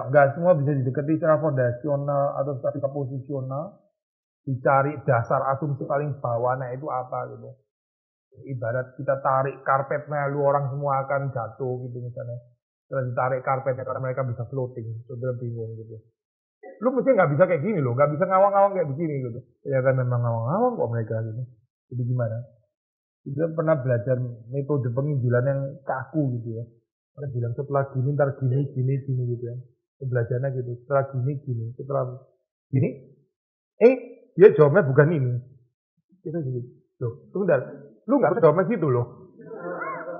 Nggak semua bisa didekati secara fondasional atau secara posisional. Dicari dasar asumsi paling bawahnya itu apa gitu. Ibarat kita tarik karpetnya, lu orang semua akan jatuh gitu misalnya. Terus ditarik karpetnya karena mereka bisa floating, saudara bingung gitu. Lu mesti nggak bisa kayak gini loh, nggak bisa ngawang-ngawang kayak begini gitu. Ya kan memang ngawang-ngawang kok mereka gitu. Jadi gimana? Kita pernah belajar metode penginjilan yang kaku gitu ya. Mereka bilang setelah gini, ntar gini gitu ya. Belajarnya gitu, setelah gini, setelah gini. Dia jawabnya bukan ini. Kita gitu. Loh, sebentar. Lu nggak jawabnya gitu loh.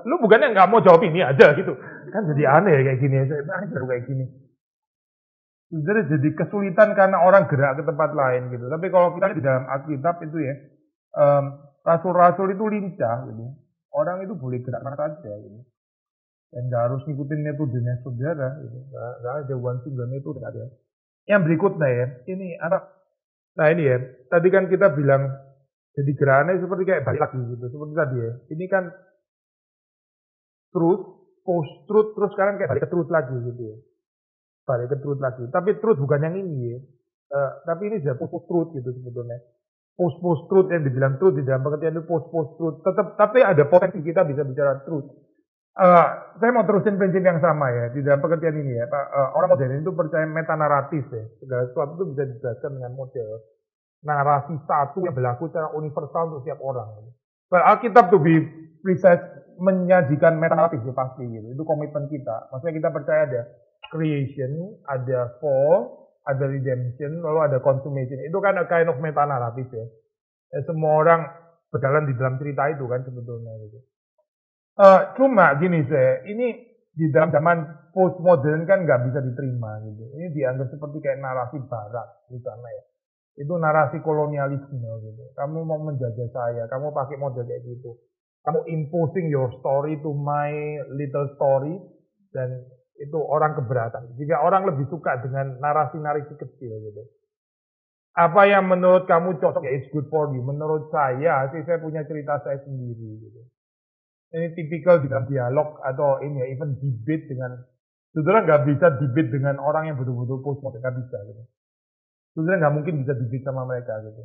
Lu bukannya nggak mau jawab ini aja gitu. Kan jadi aneh kayak gini. Baru kayak gini. Jadi kesulitan karena orang gerak ke tempat lain gitu. Tapi kalau kita di dalam Alkitab itu ya, rasul-rasul itu lincah gitu. Orang itu boleh gerak mana saja gitu. Dan nggak harus ngikutin metodenya saudara gitu. Nggak ada one single metode ada. Yang berikutnya ya, ini ya, tadi kan kita bilang jadi gerakannya seperti kayak balik lagi gitu, seperti tadi ya. Ini kan truth, post-truth, terus sekarang kayak balik ke truth lagi gitu ya. Balik ke truth lagi. Tapi truth bukan yang ini ya. Tapi ini sudah post-truth gitu sebetulnya. Post-truth yang dibilang truth di dalam pengertian itu post-truth. Tapi ada potensi kita bisa bicara truth. Saya mau terusin prinsip yang sama ya di dalam pengertian ini ya. Orang modern itu percaya metanaratif ya. Segala sesuatu itu bisa dijelaskan dengan model narasi satu yang berlaku secara universal untuk setiap orang. Well, Alkitab to be precise menyajikan meta-naratif ya pasti gitu. Itu komitmen kita. Maksudnya kita percaya ada creation, ada fall, ada redemption, lalu ada consummation. Itu kan a kind of meta-naratif ya. Semua orang berjalan di dalam cerita itu kan sebetulnya gitu. Cuma gini saya, ini di dalam zaman postmodern kan nggak bisa diterima gitu. Ini dianggap seperti kayak narasi barat di sana ya. Itu narasi kolonialisme gitu. Kamu mau menjajah saya, kamu pakai model kayak gitu. Kamu imposing your story to my little story, dan itu orang keberatan. Jika orang lebih suka dengan narasi-narasi kecil gitu. Apa yang menurut kamu cocok ya it's good for you. Menurut saya sih saya punya cerita saya sendiri gitu. Ini tipikal di dalam dialog atau ini ya even debate dengan, saudara nggak bisa debate dengan orang yang betul-betul postmodern, nggak bisa gitu. Saudara nggak mungkin bisa debate sama mereka gitu.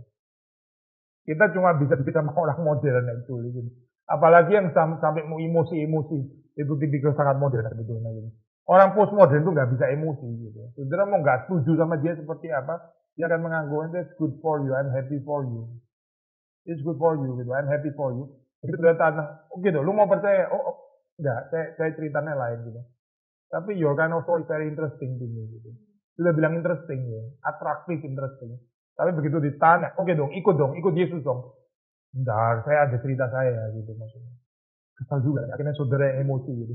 Kita cuma bisa debate sama orang modern actually gitu. Apalagi yang sampai mau emosi-emosi, itu tipikal sangat modern sebetulnya gitu. Orang postmodern itu nggak bisa emosi gitu. Saudara mau nggak setuju sama dia seperti apa, dia akan menganggap it's good for you, I'm happy for you. It's good for you gitu, I'm happy for you. Itu udah tanah, oke dong, lu mau percaya? Oh enggak, saya ceritanya lain gitu. Tapi your kind of story very interesting to me gitu. Sudah bilang interesting ya, atraktif, interesting. Tapi begitu ditanya, oke dong, ikut Yesus dong. Bentar, saya ada cerita saya gitu maksudnya. Kesal juga, akhirnya saudara yang emosi gitu.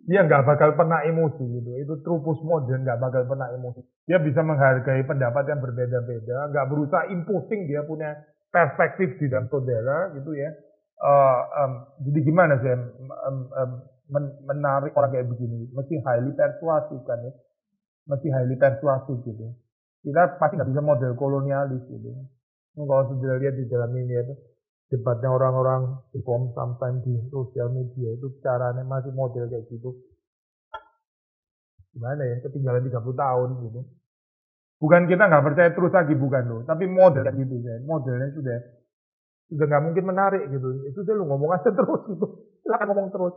Dia nggak bakal pernah emosi gitu. Itu true postmodern nggak bakal pernah emosi. Dia bisa menghargai pendapat yang berbeda-beda, nggak berusaha imposing dia punya perspektif di dalam saudara gitu ya. Jadi gimana sih menarik orang kayak begini? Mesti highly persuasif kan ya. Mesti highly persuasif gitu. Kita pasti nggak bisa model kolonialis gitu. Kalau sudah lihat di dalam ini ya, debatnya orang-orang reform sometimes di sosial media itu caranya masih model kayak gitu. Gimana ya, ketinggalan 30 tahun gitu. Bukan kita nggak percaya terus lagi, bukan loh. Tapi model kayak gitu ya. Modelnya sudah nggak mungkin menarik gitu. Itu dia lu ngomong aja terus gitu. Silakan ngomong terus.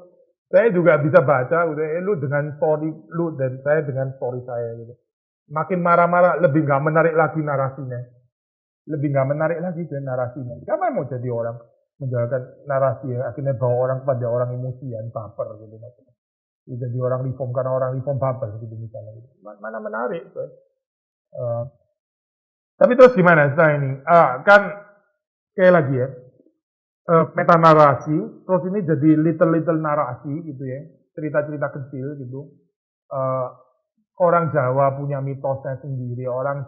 Saya juga bisa baca, udah lu dengan story lu dan saya dengan story saya gitu. Makin marah-marah, lebih nggak menarik lagi narasinya. Lebih nggak menarik lagi dan narasinya. Siapa yang mau jadi orang menjalankan narasi yang akhirnya bawa orang pada orang emosian, baper gitu maksudnya. Jadi orang reform karena orang reform baper gitu misalnya. Gitu. Mana menarik tuh. Tapi terus gimana setelah ini? Kan sekali lagi ya, meta narasi, terus ini jadi little narasi gitu ya, cerita-cerita kecil gitu. Orang Jawa punya mitosnya sendiri, orang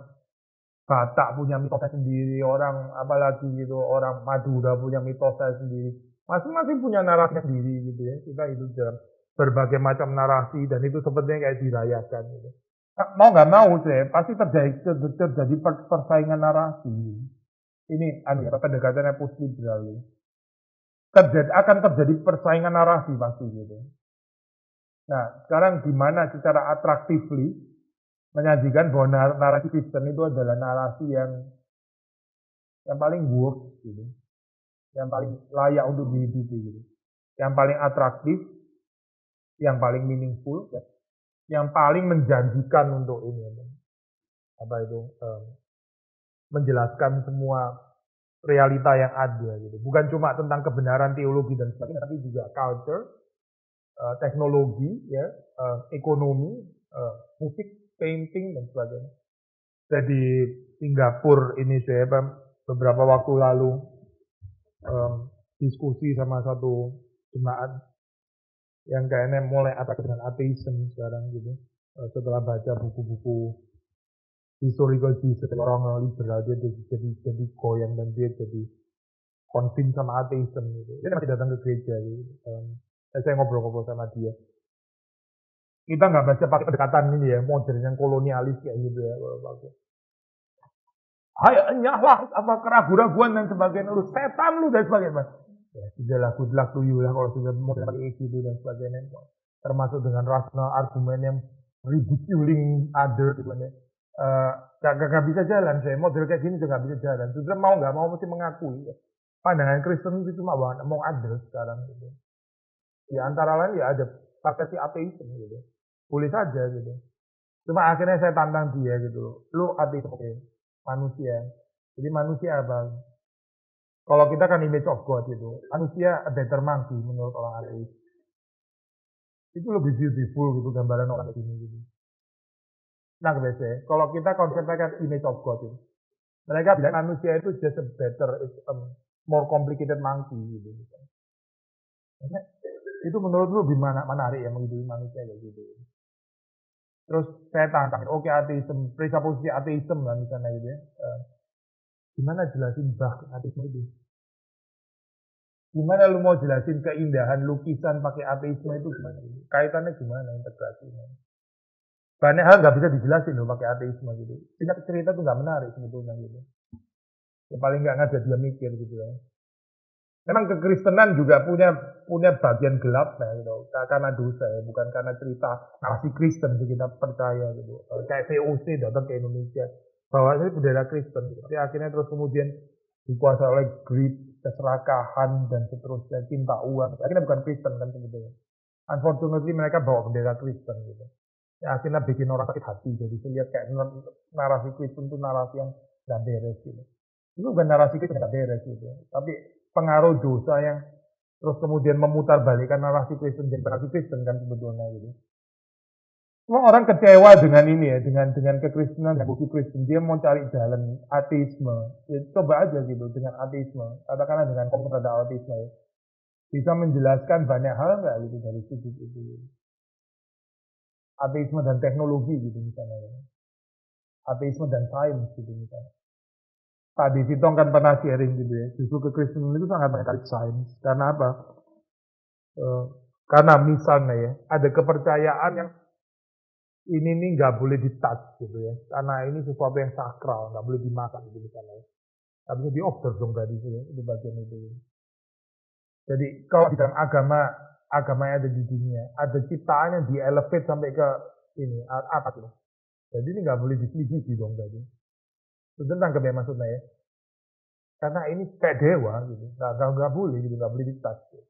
Batak punya mitosnya sendiri, orang apalagi gitu, orang Madura punya mitosnya sendiri. Masing-masing punya narasi sendiri gitu ya. Kita hidup dalam berbagai macam narasi dan itu sepertinya kayak dirayakan gitu. Mau nggak mau sih, pasti terjadi persaingan narasi. Ini pendekatannya post liberal. Akan terjadi persaingan narasi pasti gitu. Nah, sekarang gimana secara attractively menyajikan bahwa narasi Kristen itu adalah narasi yang paling work gitu, yang paling layak untuk dihidupi gitu, yang paling atraktif, yang paling meaningful, ya. Yang paling menjanjikan untuk ini, apa itu, menjelaskan semua realita yang ada gitu. Bukan cuma tentang kebenaran teologi dan sebagainya, tapi juga culture, teknologi, ya, ekonomi, musik, painting dan sebagainya. Jadi Singapura ini saya beberapa waktu lalu diskusi sama satu jemaat yang kayaknya mulai atak dengan ateisme sekarang gitu. Setelah baca buku-buku historical Jesus, orang liberal dia jadi goyang dan dia jadi convince sama ateisme gitu. Dia masih datang ke gereja gitu. Saya ngobrol-ngobrol sama dia. Kita nggak baca pakai pendekatan ini ya, modern yang kolonialis kayak gitu ya. Nyahlah apa keraguan-raguan dan sebagainya, lu setan lu dan sebagainya. Ya sudahlah, good luck to you lah kalau sudah model seperti itu dan sebagainya. Termasuk dengan rasional argumen yang ridiculing other gitu ya. Gak bisa jalan saya, model kayak gini juga gak bisa jalan. Sudah mau nggak mau mesti mengakui. Ya. Pandangan Kristen itu cuma mau adil sekarang gitu. Ya antara lain ya ada pakai si ateisme gitu. Boleh saja gitu. Cuma akhirnya saya tantang dia gitu. Lu ateis oke. Manusia. Jadi manusia apa? Kalau kita kan image of God gitu. Manusia a better monkey menurut orang ateis. Itu lebih beautiful gitu gambaran orang ini gitu. Nah biasanya, kalau kita konsepnya kan image of God itu. Mereka bilang manusia itu just a better, more complicated monkey gitu. Karena itu menurut lu lebih menarik ya menghidupi manusia kayak gitu. Terus saya tantang, oke ateisme, presuposisi ateisme lah misalnya gitu ya. Gimana jelasin ateisme itu? Gimana lu mau jelasin keindahan lukisan pakai ateisme itu gimana? Kaitannya gimana integrasinya? Banyak hal nggak bisa dijelasin loh pakai ateisme gitu. Singkat cerita tuh nggak menarik sebetulnya gitu. Ya paling nggak ngajak dia mikir gitu ya. Memang kekristenan juga punya bagian gelap ya gitu. Karena dosa ya, bukan karena cerita narasi Kristen sih kita percaya gitu. Kayak VOC datang ke Indonesia bahwa ini bendera Kristen. Tapi akhirnya terus kemudian dikuasai oleh greed, keserakahan dan seterusnya, cinta uang. Akhirnya bukan Kristen kan sebetulnya. Unfortunately mereka bawa bendera Kristen gitu. Ya, akhirnya bikin orang sakit hati. Jadi saya lihat kayak narasi Kristen itu narasi yang nggak beres gitu. Itu bukan narasi Kristen nggak beres gitu. Tapi pengaruh dosa yang terus kemudian memutarbalikkan narasi Kristen jadi narasi Kristen kan sebetulnya gitu. Semua orang kecewa dengan ini ya, dengan kekristenan dan bukti Kristen. Dia mau cari jalan ateisme. Ya, coba aja gitu dengan ateisme. Katakanlah dengan konsep ada ateisme ya. Bisa menjelaskan banyak hal nggak gitu dari sudut itu. Ateisme dan teknologi gitu misalnya ya. Ateisme dan sains gitu misalnya. Tadi Sitong kan pernah sharing gitu ya. Justru kekristenan itu sangat banyak sains. Karena apa? Karena misalnya ya, ada kepercayaan yang ini nih nggak boleh di-touch gitu ya. Karena ini sesuatu yang sakral, nggak boleh dimakan gitu misalnya. Nggak bisa di-observe dong tadi itu ya, di bagian itu. Jadi kalau di dalam agama yang ada di dunia, ada ciptaan yang di-elevate sampai ke ini, apa gitu. Jadi ini nggak boleh diselidiki dong tadi. Itu tentang ya maksudnya ya. Karena ini kayak dewa gitu, nggak boleh gitu, nggak boleh di-touch. Gitu.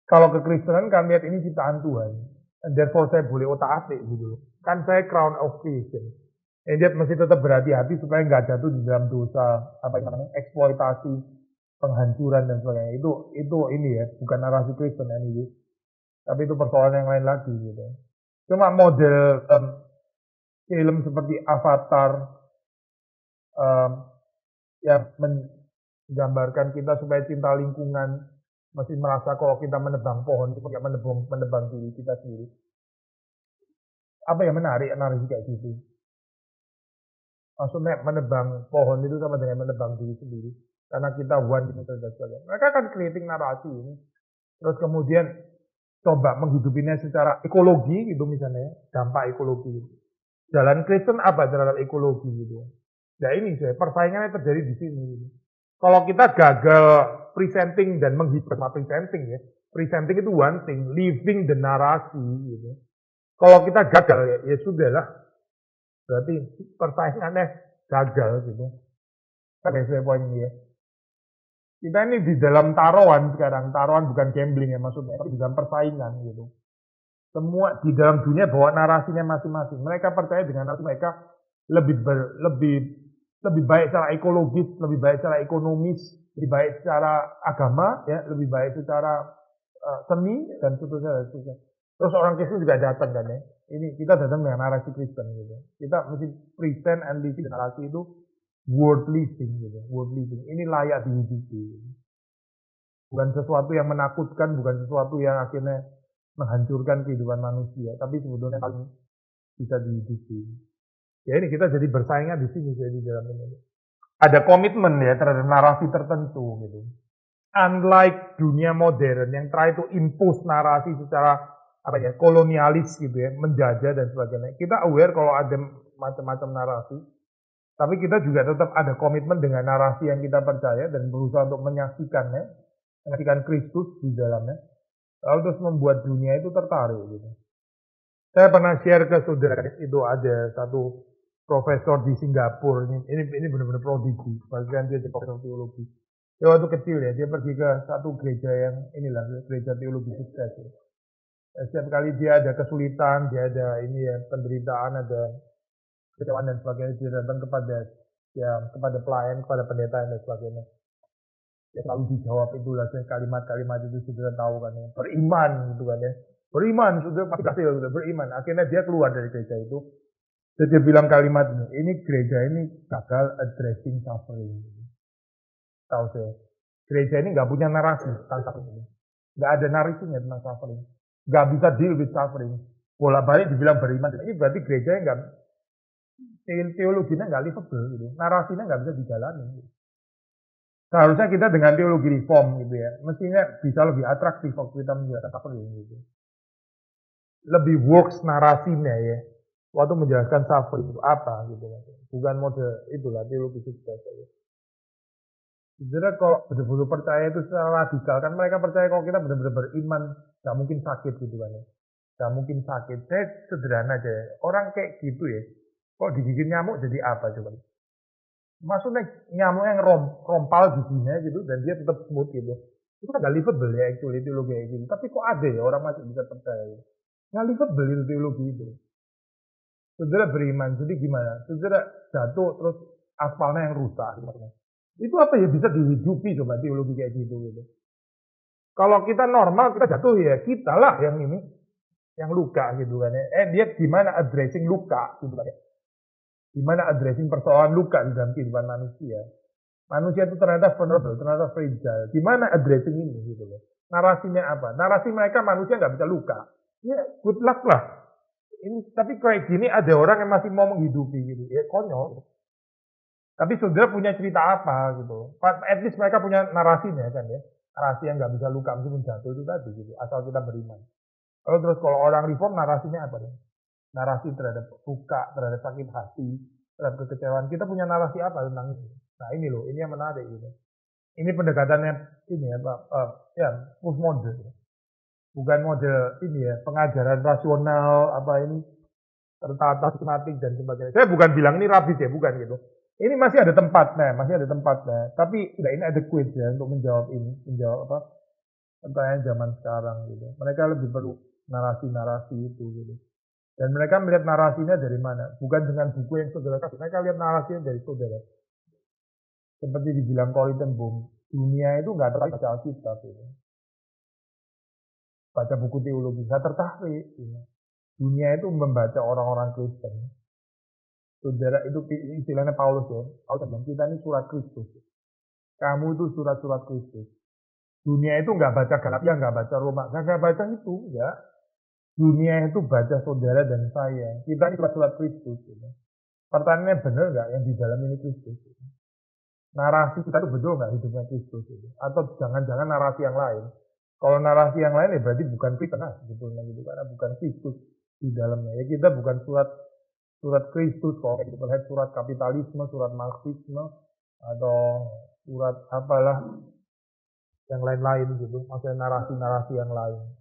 Kalau kekristenan kan lihat ini ciptaan Tuhan. And therefore saya boleh otak atik gitu. Kan saya crown of creation. Dia mesti tetap berhati-hati supaya nggak jatuh di dalam dosa, apa namanya, eksploitasi, penghancuran dan sebagainya. Itu ini ya, bukan narasi Kristen ini. Tapi itu persoalan yang lain lagi gitu. Cuma model film seperti Avatar yang menggambarkan kita supaya cinta lingkungan, masih merasa kalau kita menebang pohon itu kayak menebang diri kita sendiri. Apa yang menarik narasi kayak gitu? Maksudnya menebang pohon itu sama dengan menebang diri sendiri. Karena kita one gitu dan sebagainya. Mereka akan creating narasi ini. Terus kemudian coba menghidupinya secara ekologi gitu misalnya. Dampak ekologi gitu. Jalan Kristen apa terhadap ekologi gitu. Nah ini saya persaingannya terjadi di sini. Gitu. Kalau kita gagal presenting dan menghibur sama presenting ya. Presenting itu one thing, living the narasi gitu. Kalau kita gagal ya sudah lah. Berarti persaingannya gagal gitu. Kan sesuai poin ini ya. Kita ini di dalam taruhan sekarang. Taruhan bukan gambling ya maksudnya. Tapi di dalam persaingan gitu. Semua di dalam dunia bawa narasinya masing-masing. Mereka percaya dengan narasi mereka lebih baik secara ekologis, lebih baik secara ekonomis, lebih baik secara agama, ya, lebih baik secara seni dan seterusnya. Terus orang Kristen juga datang kan ya. Ini kita datang dengan narasi Kristen gitu. Kita mesti present and living narasi itu worth living gitu, worth living. Ini layak dihidupi. Bukan sesuatu yang menakutkan, bukan sesuatu yang akhirnya menghancurkan kehidupan manusia, tapi sebetulnya paling bisa dihidupi. Ya ini kita jadi bersaingnya di sini jadi dalam ini. Ada komitmen ya terhadap narasi tertentu gitu. Unlike dunia modern yang try to impose narasi secara apa ya kolonialis gitu ya, menjajah dan sebagainya. Kita aware kalau ada macam-macam narasi, tapi kita juga tetap ada komitmen dengan narasi yang kita percaya dan berusaha untuk menyaksikannya, menyaksikan Kristus di dalamnya, lalu terus membuat dunia itu tertarik gitu. Saya pernah share ke saudara itu ada satu profesor di Singapura ini benar-benar prodigi, bahkan dia jadi profesor teologi. Dia waktu kecil ya, dia pergi ke satu gereja yang inilah gereja teologi sukses. Ya. Setiap kali dia ada kesulitan, dia ada ini ya penderitaan, ada kecewaan dan sebagainya, dia datang kepada pelayan, kepada pendeta dan sebagainya. Ya, selalu dijawab itulah kalimat-kalimat itu sudah tahu kan ya. Beriman gitu kan ya. Beriman sudah pasti kasih sudah beriman. Akhirnya dia keluar dari gereja itu. Jadi dia bilang kalimat ini gereja ini gagal addressing suffering. Tahu saya. Gereja ini nggak punya narasi tentang suffering. Nggak ada narasinya tentang suffering. Nggak bisa deal with suffering. Bolak-balik dibilang beriman. Ini berarti gereja yang nggak teologinya nggak livable gitu. Narasinya nggak bisa dijalani. Gitu. Seharusnya kita dengan teologi reform gitu ya, mestinya bisa lebih atraktif waktu kita menjelaskan suffering gitu. Lebih works narasinya ya, waktu menjelaskan suffering itu apa gitu. Bukan mode itulah teologi sukses ya. Sebenarnya kalau betul-betul percaya itu secara radikal, kan mereka percaya kalau kita benar-benar beriman, gak mungkin sakit gitu kan ya. Gak mungkin sakit. Saya sederhana aja ya, orang kayak gitu ya, kok digigit nyamuk jadi apa coba? Maksudnya nyamuk yang rompal giginya gitu dan dia tetap smooth gitu. Itu kan gak livable ya actually teologi kayak gitu. Tapi kok ada ya orang masih bisa percaya gitu. Gak livable itu teologi itu. Saudara beriman, jadi gimana? Saudara jatuh terus aspalnya yang rusak. Gimana? Itu apa ya bisa dihidupi coba teologi kayak gitu gitu. Kalau kita normal kita jatuh ya kita lah yang ini yang luka gitu kan ya. Dia gimana addressing luka gitu kan ya. Gimana addressing persoalan luka di dalam kehidupan manusia. Manusia itu ternyata vulnerable, ternyata fragile. Gimana addressing ini gitu loh. Narasinya apa? Narasi mereka manusia nggak bisa luka. Ya good luck lah. Ini tapi kayak gini ada orang yang masih mau menghidupi gitu. Ya konyol. Tapi saudara punya cerita apa gitu. At least mereka punya narasinya kan ya. Narasi yang nggak bisa luka meskipun jatuh itu tadi gitu. Asal kita beriman. Lalu terus kalau orang reform narasinya apa nih? Narasi terhadap luka, terhadap sakit hati, terhadap kekecewaan. Kita punya narasi apa tentang itu? Nah ini loh, ini yang menarik gitu. Ini pendekatannya ini ya, ya postmodern. Bukan model ini ya, pengajaran rasional apa ini tertata sistematik dan sebagainya. Saya bukan bilang ini rabis ya, bukan gitu. Ini masih ada tempatnya, masih ada tempatnya. Tapi tidak ini adequate ya untuk menjawab ini, menjawab apa pertanyaan zaman sekarang gitu. Mereka lebih perlu narasi-narasi itu gitu. Dan mereka melihat narasinya dari mana? Bukan dengan buku yang saudara kasih. Mereka lihat narasinya dari saudara. Seperti dibilang Korintenboom, dunia itu nggak tertarik baca Alkitab. Gitu. Baca buku teologi, nggak tertarik. Gitu. Dunia itu membaca orang-orang Kristen. Saudara itu istilahnya Paulus ya. Paulus bilang, kita ini surat Kristus. Kamu itu surat-surat Kristus. Dunia itu nggak baca Galatia, nggak baca Roma. Nggak baca itu, enggak. Dunia itu baca saudara dan saya. Kita ini surat Kristus. Gitu. Pertanyaannya benar nggak yang di dalam ini Kristus? Gitu. Narasi kita itu betul nggak hidupnya Kristus? Gitu. Atau jangan-jangan narasi yang lain? Kalau narasi yang lain ya berarti bukan Kristen sebetulnya gitu. Karena bukan Kristus di dalamnya. Ya kita bukan surat Kristus. Kalau kita lihat surat kapitalisme, surat Marxisme, atau surat apalah yang lain-lain gitu. Maksudnya narasi-narasi yang lain.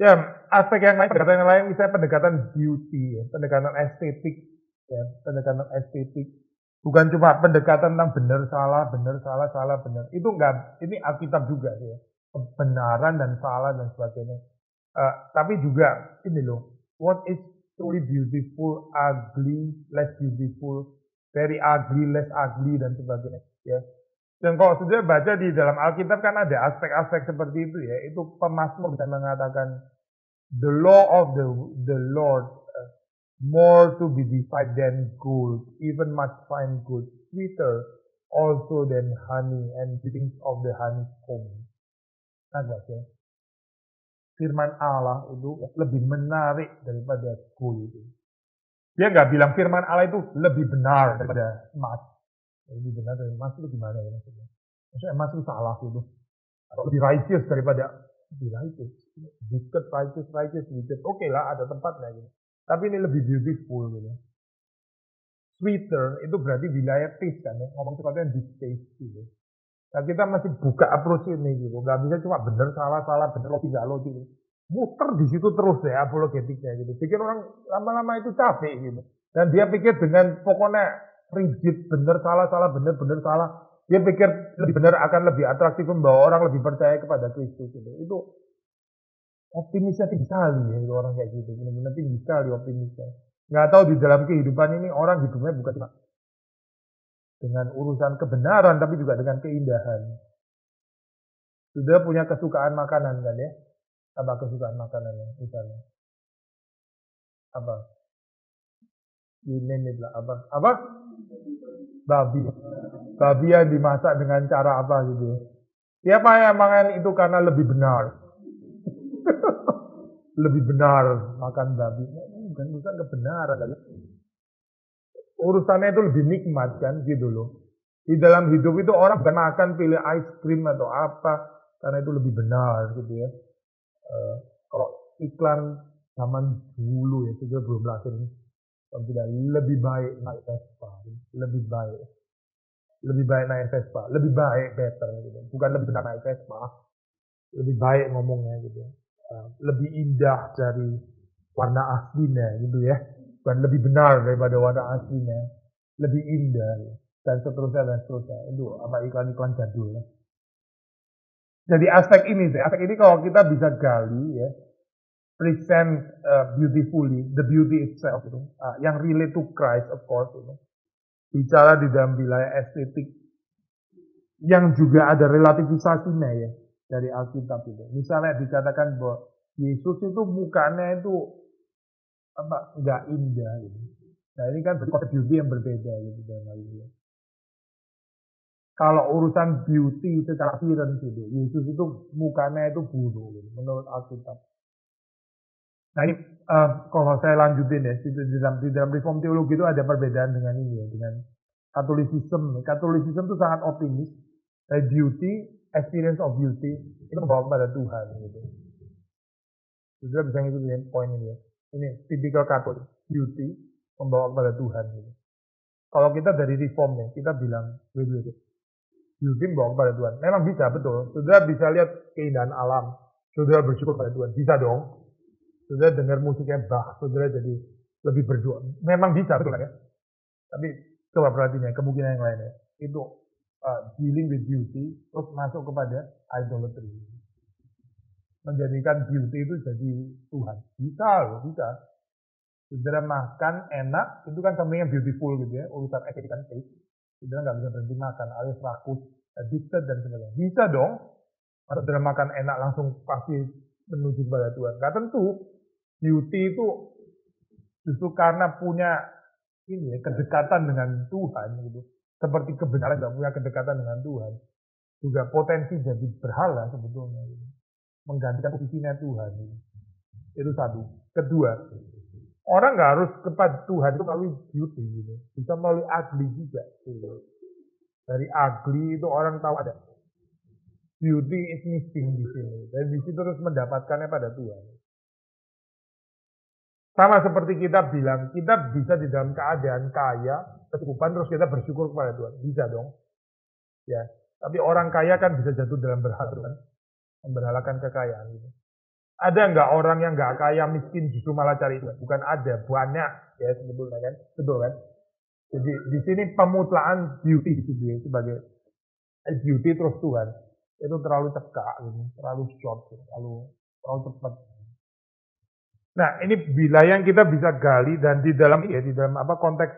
Ya, aspek yang lain, pendekatan yang lain, misalnya pendekatan beauty, ya, pendekatan estetik, ya, pendekatan estetik. Bukan cuma pendekatan tentang benar, salah, benar. Itu enggak, ini Alkitab juga ya. Kebenaran dan salah dan sebagainya. Tapi juga, ini loh, what is truly beautiful, ugly, less beautiful, very ugly, less ugly, dan sebagainya. Ya. Dan kalau sudah baca di dalam Alkitab kan ada aspek-aspek seperti itu ya. Itu pemazmur bisa mengatakan the law of the Lord more to be desired than gold, even much fine gold, sweeter also than honey and drippings of the honeycomb. Nah, ya. Firman Allah itu lebih menarik daripada gold. Dia nggak bilang firman Allah itu lebih benar daripada emas. Lebih benar dari emas itu gimana ya maksudnya? Maksudnya emas itu salah gitu. Atau lebih righteous daripada lebih righteous. Wicked, righteous, wicked. Oke lah, ada tempatnya gitu. Tapi ini lebih beautiful gitu. Sweeter itu berarti wilayah taste kan ya. Ngomong sesuatu yang di taste gitu. Nah kita masih buka approach ini gitu. Gak bisa cuma bener, salah, bener, logik, gak logik. Muter di situ terus ya apologetiknya gitu. Pikir orang lama-lama itu capek gitu. Dan dia pikir dengan pokoknya rigid, bener, salah, bener, salah. Dia pikir lebih benar akan lebih atraktif membawa orang lebih percaya kepada Kristus gitu. Itu optimisnya tinggi sekali ya itu orang kayak gitu. Benar-benar tinggi sekali optimisnya. Nggak tahu di dalam kehidupan ini orang hidupnya bukan cuma dengan urusan kebenaran tapi juga dengan keindahan. Saudara punya kesukaan makanan kan ya? Apa kesukaan makanannya misalnya? Apa? You name it lah. Apa? Babi. Babi yang dimasak dengan cara apa gitu ya? Siapa yang makan itu karena lebih benar? Lebih benar makan babi. Bukan kebenaran. Kan? Urusannya itu lebih nikmat kan gitu loh. Di dalam hidup itu orang bukan makan pilih ice cream atau apa karena itu lebih benar gitu ya. Kalau iklan zaman dulu ya, sudah belum lahir nih. Tidak, lebih baik naik Vespa, lebih baik naik Vespa, lebih baik better gitu. Bukan lebih benar naik Vespa, lebih baik ngomongnya gitu. Lebih indah dari warna aslinya gitu ya. Bukan lebih benar daripada warna aslinya, lebih indah dan seterusnya. Itu apa iklan-iklan jadul ya. Jadi aspek ini kalau kita bisa gali ya, present beautifully, the beauty itself itu, yang relate to Christ of course itu. Bicara di dalam wilayah estetik yang juga ada relativisasinya ya dari Alkitab itu. Misalnya dikatakan bahwa Yesus itu mukanya itu nggak indah gitu. Nah ini kan konsep beauty yang berbeda gitu dalam hal ini. Kalau urusan beauty secara appearance gitu, Yesus itu mukanya itu buruk gitu, menurut Alkitab. Nah ini kalau saya lanjutin ya, di dalam reform teologi itu ada perbedaan dengan ini ya, dengan Katolisisme. Katolisisme itu sangat optimis. Beauty, experience of beauty, itu membawa kepada Tuhan gitu. Sudah bisa ngikutin poin ini ya. Ini tipikal Katolik, beauty membawa kepada Tuhan gitu. Kalau kita dari reform ya, kita bilang beauty membawa kepada Tuhan. Memang bisa, betul. Sudah bisa lihat keindahan alam. Sudah bersyukur pada Tuhan. Bisa dong. Sudah dengar musiknya Bach. Sudah jadi lebih berdoa. Memang bisa, betul kan ya? Tapi coba perhatiin ya, kemungkinan yang lainnya. Itu dealing with beauty, terus masuk kepada idolatry. Menjadikan beauty itu jadi Tuhan. Bisa loh, bisa. Saudara makan enak, itu kan something yang beautiful gitu ya, urusan estetika taste. Saudara nggak bisa berhenti makan, alias rakus, addicted dan sebagainya. Bisa dong, kalau saudara makan enak langsung pasti menuju kepada Tuhan. Nggak tentu, beauty itu justru karena punya ini ya, kedekatan dengan Tuhan gitu. Seperti kebenaran nggak punya kedekatan dengan Tuhan. Juga potensi jadi berhala sebetulnya. Gitu. Menggantikan posisinya Tuhan. Gitu. Itu satu. Kedua, orang nggak harus kepada Tuhan itu melalui beauty gitu. Bisa melalui ugly juga. Gitu. Dari ugly itu orang tahu ada beauty is missing di sini. Dan di situ terus mendapatkannya pada Tuhan. Sama seperti kita bilang, kita bisa di dalam keadaan kaya, kecukupan, terus kita bersyukur kepada Tuhan. Bisa dong. Ya. Tapi orang kaya kan bisa jatuh dalam berhala kan. Memberhalakan kekayaan gitu. Ada nggak orang yang nggak kaya miskin justru malah cari Tuhan? Bukan ada, banyak ya sebetulnya kan, betul kan? Jadi di sini pemutlaan beauty gitu ya sebagai beauty terus Tuhan itu terlalu cekak, gitu, terlalu short, gitu, terlalu cepat. Nah ini wilayah yang kita bisa gali dan di dalam apa konteks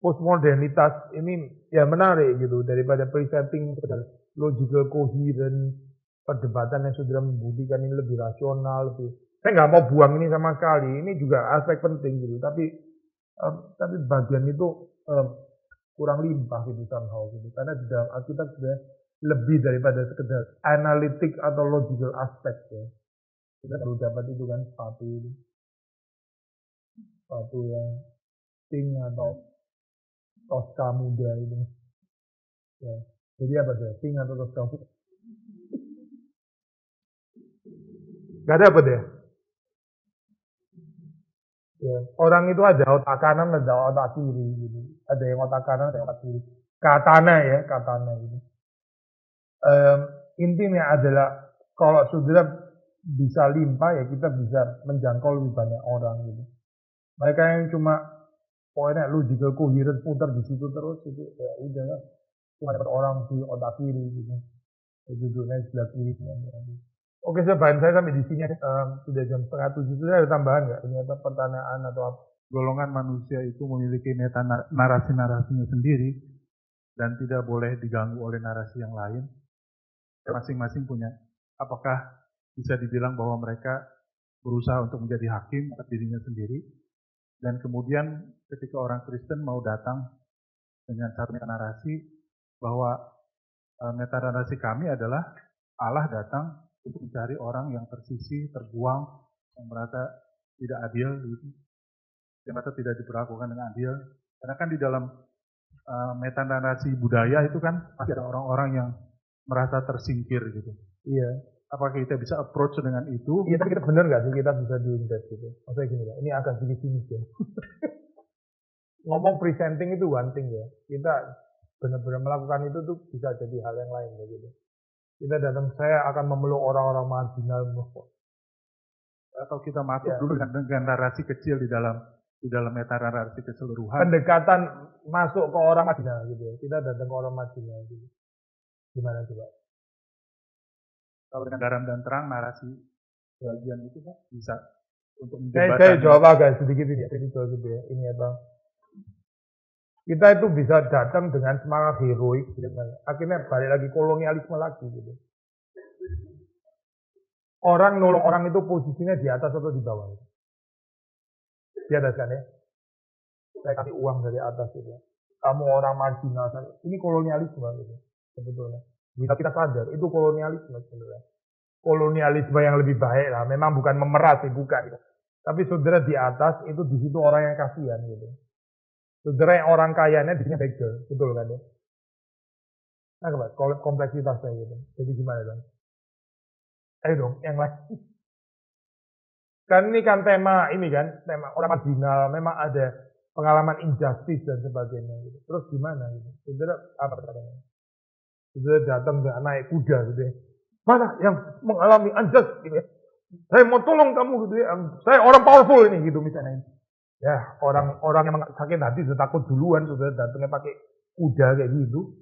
postmodernitas ini ya menarik gitu daripada presenting logical coherent perdebatan yang sudah membuktikan ini lebih rasional, lebih. Saya nggak mau buang ini sama sekali. Ini juga aspek penting gitu. Tapi bagian itu kurang limpah gitu somehow gitu. Karena di dalam Alkitab sudah lebih daripada sekedar analitik atau logical aspek ya. Kita perlu dapat itu kan sepatu yang pink atau Tosca muda itu. Ya. Jadi apa sih? Pink atau Tosca muda? Gak ada apa deh. Ya. Orang itu ada otak kanan, ada otak kiri gitu. Ada yang otak kanan, ada yang otak kiri. Katana gitu. Intinya adalah kalau saudara bisa limpah ya kita bisa menjangkau lebih banyak orang gitu. Mereka yang cuma pokoknya logical coherent putar di situ terus itu ya udah lah. Cuma dapat orang di otak kiri gitu. Duduknya sebelah kiri. Oke, bahan saya sampai di sini sudah jam 6:30. Sudah ada tambahan nggak? Ternyata pertanyaan atau apa? Golongan manusia itu memiliki narasi-narasinya sendiri dan tidak boleh diganggu oleh narasi yang lain. masing-masing punya, apakah bisa dibilang bahwa mereka berusaha untuk menjadi hakim atas dirinya sendiri, dan kemudian ketika orang Kristen mau datang dengan satu narasi bahwa metanarasi kami adalah Allah datang untuk mencari orang yang tersisih, terbuang, yang merasa tidak adil, gitu. Yang merasa tidak diperlakukan dengan adil. Karena kan di dalam metanarasi budaya itu kan pasti ada orang-orang yang merasa tersingkir gitu. Iya. Apakah kita bisa approach dengan itu? Iya, tapi kita bener nggak sih kita bisa doing that gitu? Maksudnya gini ya, ini agak sedikit sinis ya. Ngomong presenting itu one thing ya. Kita benar-benar melakukan itu tuh bisa jadi hal yang lain ya gitu. Kita datang, saya akan memeluk orang-orang marginal. Atau kita masuk Ya. dulu dengan narasi kecil di dalam metanarasi keseluruhan. Pendekatan masuk ke orang marginal gitu ya. Kita datang ke orang marginal gitu. Gimana coba? Kalau dengan garam dan terang narasi bagian itu kan bisa untuk Saya menjembatani. jawab agak sedikit ini, gitu ya. Ini apa? Kita itu bisa datang dengan semangat heroik, gitu kan. Akhirnya balik lagi kolonialisme lagi gitu. Orang nolong orang itu posisinya di atas atau di bawah? Di atas kan ya? Saya kasih uang dari atas gitu. Kamu orang marginal, ini kolonialisme gitu sebetulnya. Bisa kita sadar, itu kolonialisme sebenarnya. Kolonialisme yang lebih baik lah, memang bukan memeras sih, bukan. Gitu. Tapi saudara di atas, itu di situ orang yang kasihan gitu. Saudara yang orang kayanya di sini beggar, betul kan ya? Nah, kompleksitasnya gitu. Jadi gimana dong? Ayo dong, yang lain. Kan ini kan tema orang marginal, memang ada pengalaman injustice dan sebagainya gitu. Terus gimana gitu? Saudara apa katanya? Saudara datang dengan naik kuda gitu ya. Mana yang mengalami unjust gitu ya? Saya mau tolong kamu gitu ya. Saya orang powerful ini gitu misalnya. Ya, orang yang sakit hati sudah takut duluan, sudah datangnya pakai kuda kayak gitu.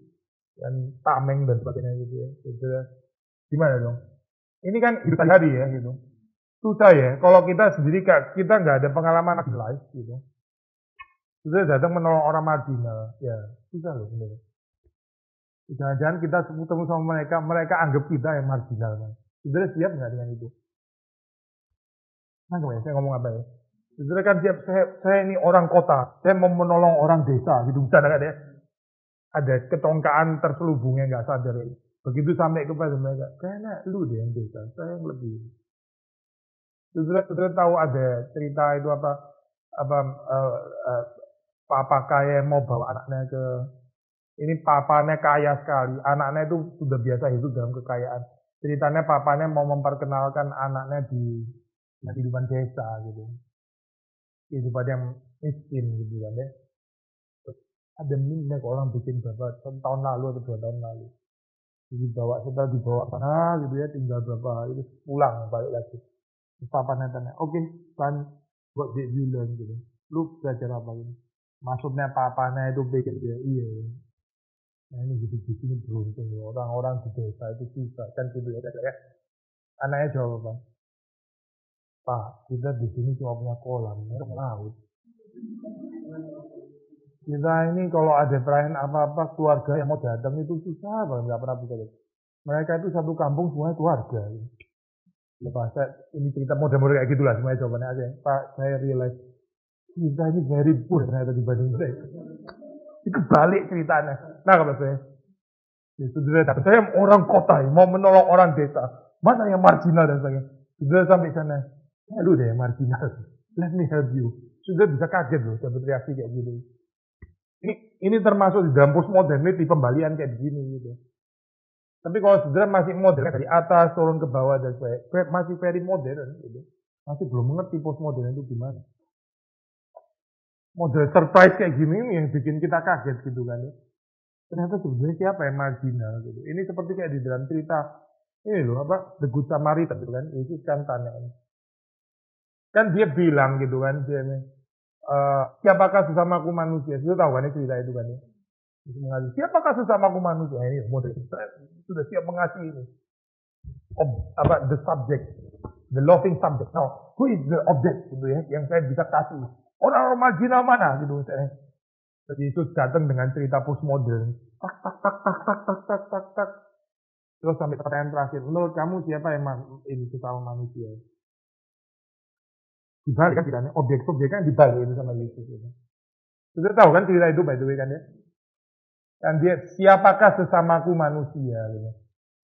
Dan tameng dan sebagainya gitu ya. Saudara, gimana dong? Ini kan hidup hari ya gitu. Susah ya, kalau kita sendiri kita nggak ada pengalaman life gitu. Sudah datang menolong orang marginal, ya susah loh sebenarnya. Jangan-jangan kita ketemu sama mereka anggap kita yang marginal. Sudah siap nggak dengan itu? Nah, saya ngomong apa ya? Sudah kan siap, saya ini orang kota, saya mau menolong orang desa gitu. Bisa nggak ya? Ada ketongkaan terselubungnya nggak sadar ya. Begitu sampai kepada mereka, kayaknya lu deh yang desa, saya yang lebih. Saudara tahu ada cerita itu papa kaya mau bawa anaknya ke ini papanya kaya sekali, anaknya itu sudah biasa hidup dalam kekayaan. Ceritanya papanya mau memperkenalkan anaknya di kehidupan desa gitu, kehidupan yang miskin gitu kan ya. Ada meme orang bikin berapa tahun lalu atau 2 tahun lalu, setelah dibawa sana gitu ya, tinggal berapa hari itu pulang balik lagi. Papanya tanya, oke, son, what did you learn gitu? Lu belajar apa gitu? Maksudnya papanya itu pikir dia, iya. Nah ini hidup di sini beruntung loh. Orang-orang di desa itu susah kan gitu ya. Anaknya jawab apa? Pak, kita di sini cuma punya kolam, laut. Kita ini kalau ada perayaan apa-apa keluarga yang mau datang itu susah banget, nggak pernah bisa. Mereka itu satu kampung semuanya keluarga. Ya Pak, ini cerita model-model kayak gitulah semuanya jawabannya aja. Pak, saya realize kita ini very poor ternyata dibanding saya. Itu balik ceritanya. Nah kalau saya, saya orang kota mau menolong orang desa. Mana yang marginal dan sebagainya. Sudah sampai sana, lu deh yang marginal. Let me help you. Sudah bisa kaget loh dapat reaksi kayak gitu. Ini termasuk di dalam postmodernity pembalian kayak begini gitu. Tapi kalau saudara masih modern dari atas turun ke bawah dan sebagainya, masih very modern gitu. Masih belum mengerti postmodern itu gimana. Model surprise kayak gini ini yang bikin kita kaget gitu kan ya. Ternyata sebenarnya siapa yang marginal gitu. Ini seperti kayak di dalam cerita ini loh The Good Samaritan gitu kan. Yesus kan tanya. Kan dia bilang gitu kan, siapakah sesamaku manusia? Sudah tahu kan cerita itu kan ya. Siapakah sesamaku manusia? Ini model sudah siap mengasihi ini. The subject, the loving subject. Now, who is the object gitu ya, yang saya bisa kasih? Orang-orang marginal mana gitu misalnya. Jadi Yesus datang dengan cerita postmodern. Tak. Terus sampai pertanyaan terakhir, menurut kamu siapa yang ini sesama manusia? Dibalik kan ceritanya, objek-objek kan dibalik itu sama Yesus. Gitu. Sudah tahu kan cerita itu by the way kan ya? Kan dia, siapakah sesamaku manusia? Gitu.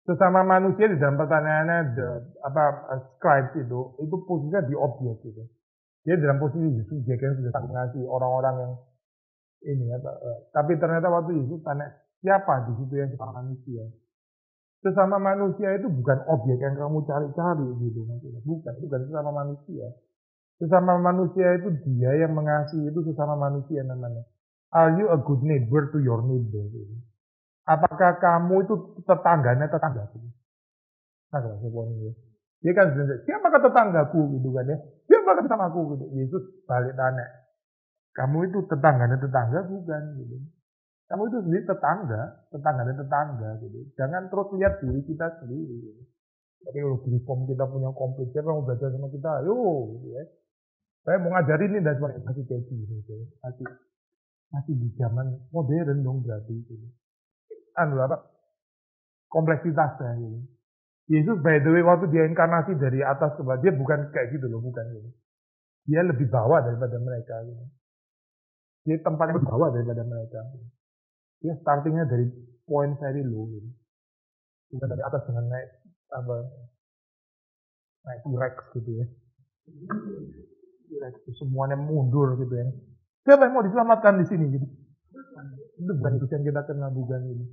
Sesama manusia di dalam pertanyaannya scribes itu posisinya di objek gitu. Dia dalam posisi subjek yang sudah sangat ngasih orang-orang yang ini tapi ternyata waktu Yesus tanya siapa di situ yang sesama manusia. Sesama manusia itu bukan objek yang kamu cari-cari gitu maksudnya. Bukan sesama manusia. Sesama manusia itu dia yang mengasihi, itu sesama manusia namanya. Are you a good neighbor to your neighbor? Gitu. Apakah kamu itu tetangga? Nah, semuanya. Dia kan sebenarnya, siapakah tetanggaku gitu kan ya? Siapakah tetanggaku gitu? Yesus balik tanya, kamu itu tetangga bukan gitu. Kamu itu sendiri tetangga gitu. Jangan terus lihat diri kita sendiri. Gitu. Jadi kalau reform kita punya komplit, siapa yang mau belajar sama kita? Ayo, gitu ya. Saya mau ngajarin ini dan sebagainya masih kayak gitu. Masih di zaman modern dong berarti gitu. Kompleksitasnya gitu. Yesus by the way waktu dia inkarnasi dari atas ke bawah, dia bukan kayak gitu loh, bukan gitu. Dia lebih bawah daripada mereka gitu. Dia tempatnya lebih bawah daripada mereka. Dia startingnya dari point very low gitu. Bukan dari atas dengan naik T-Rex gitu ya. T-Rex itu semuanya mundur gitu ya. Siapa yang mau diselamatkan di sini gitu? Itu bukan itu yang kita kenal bukan gitu.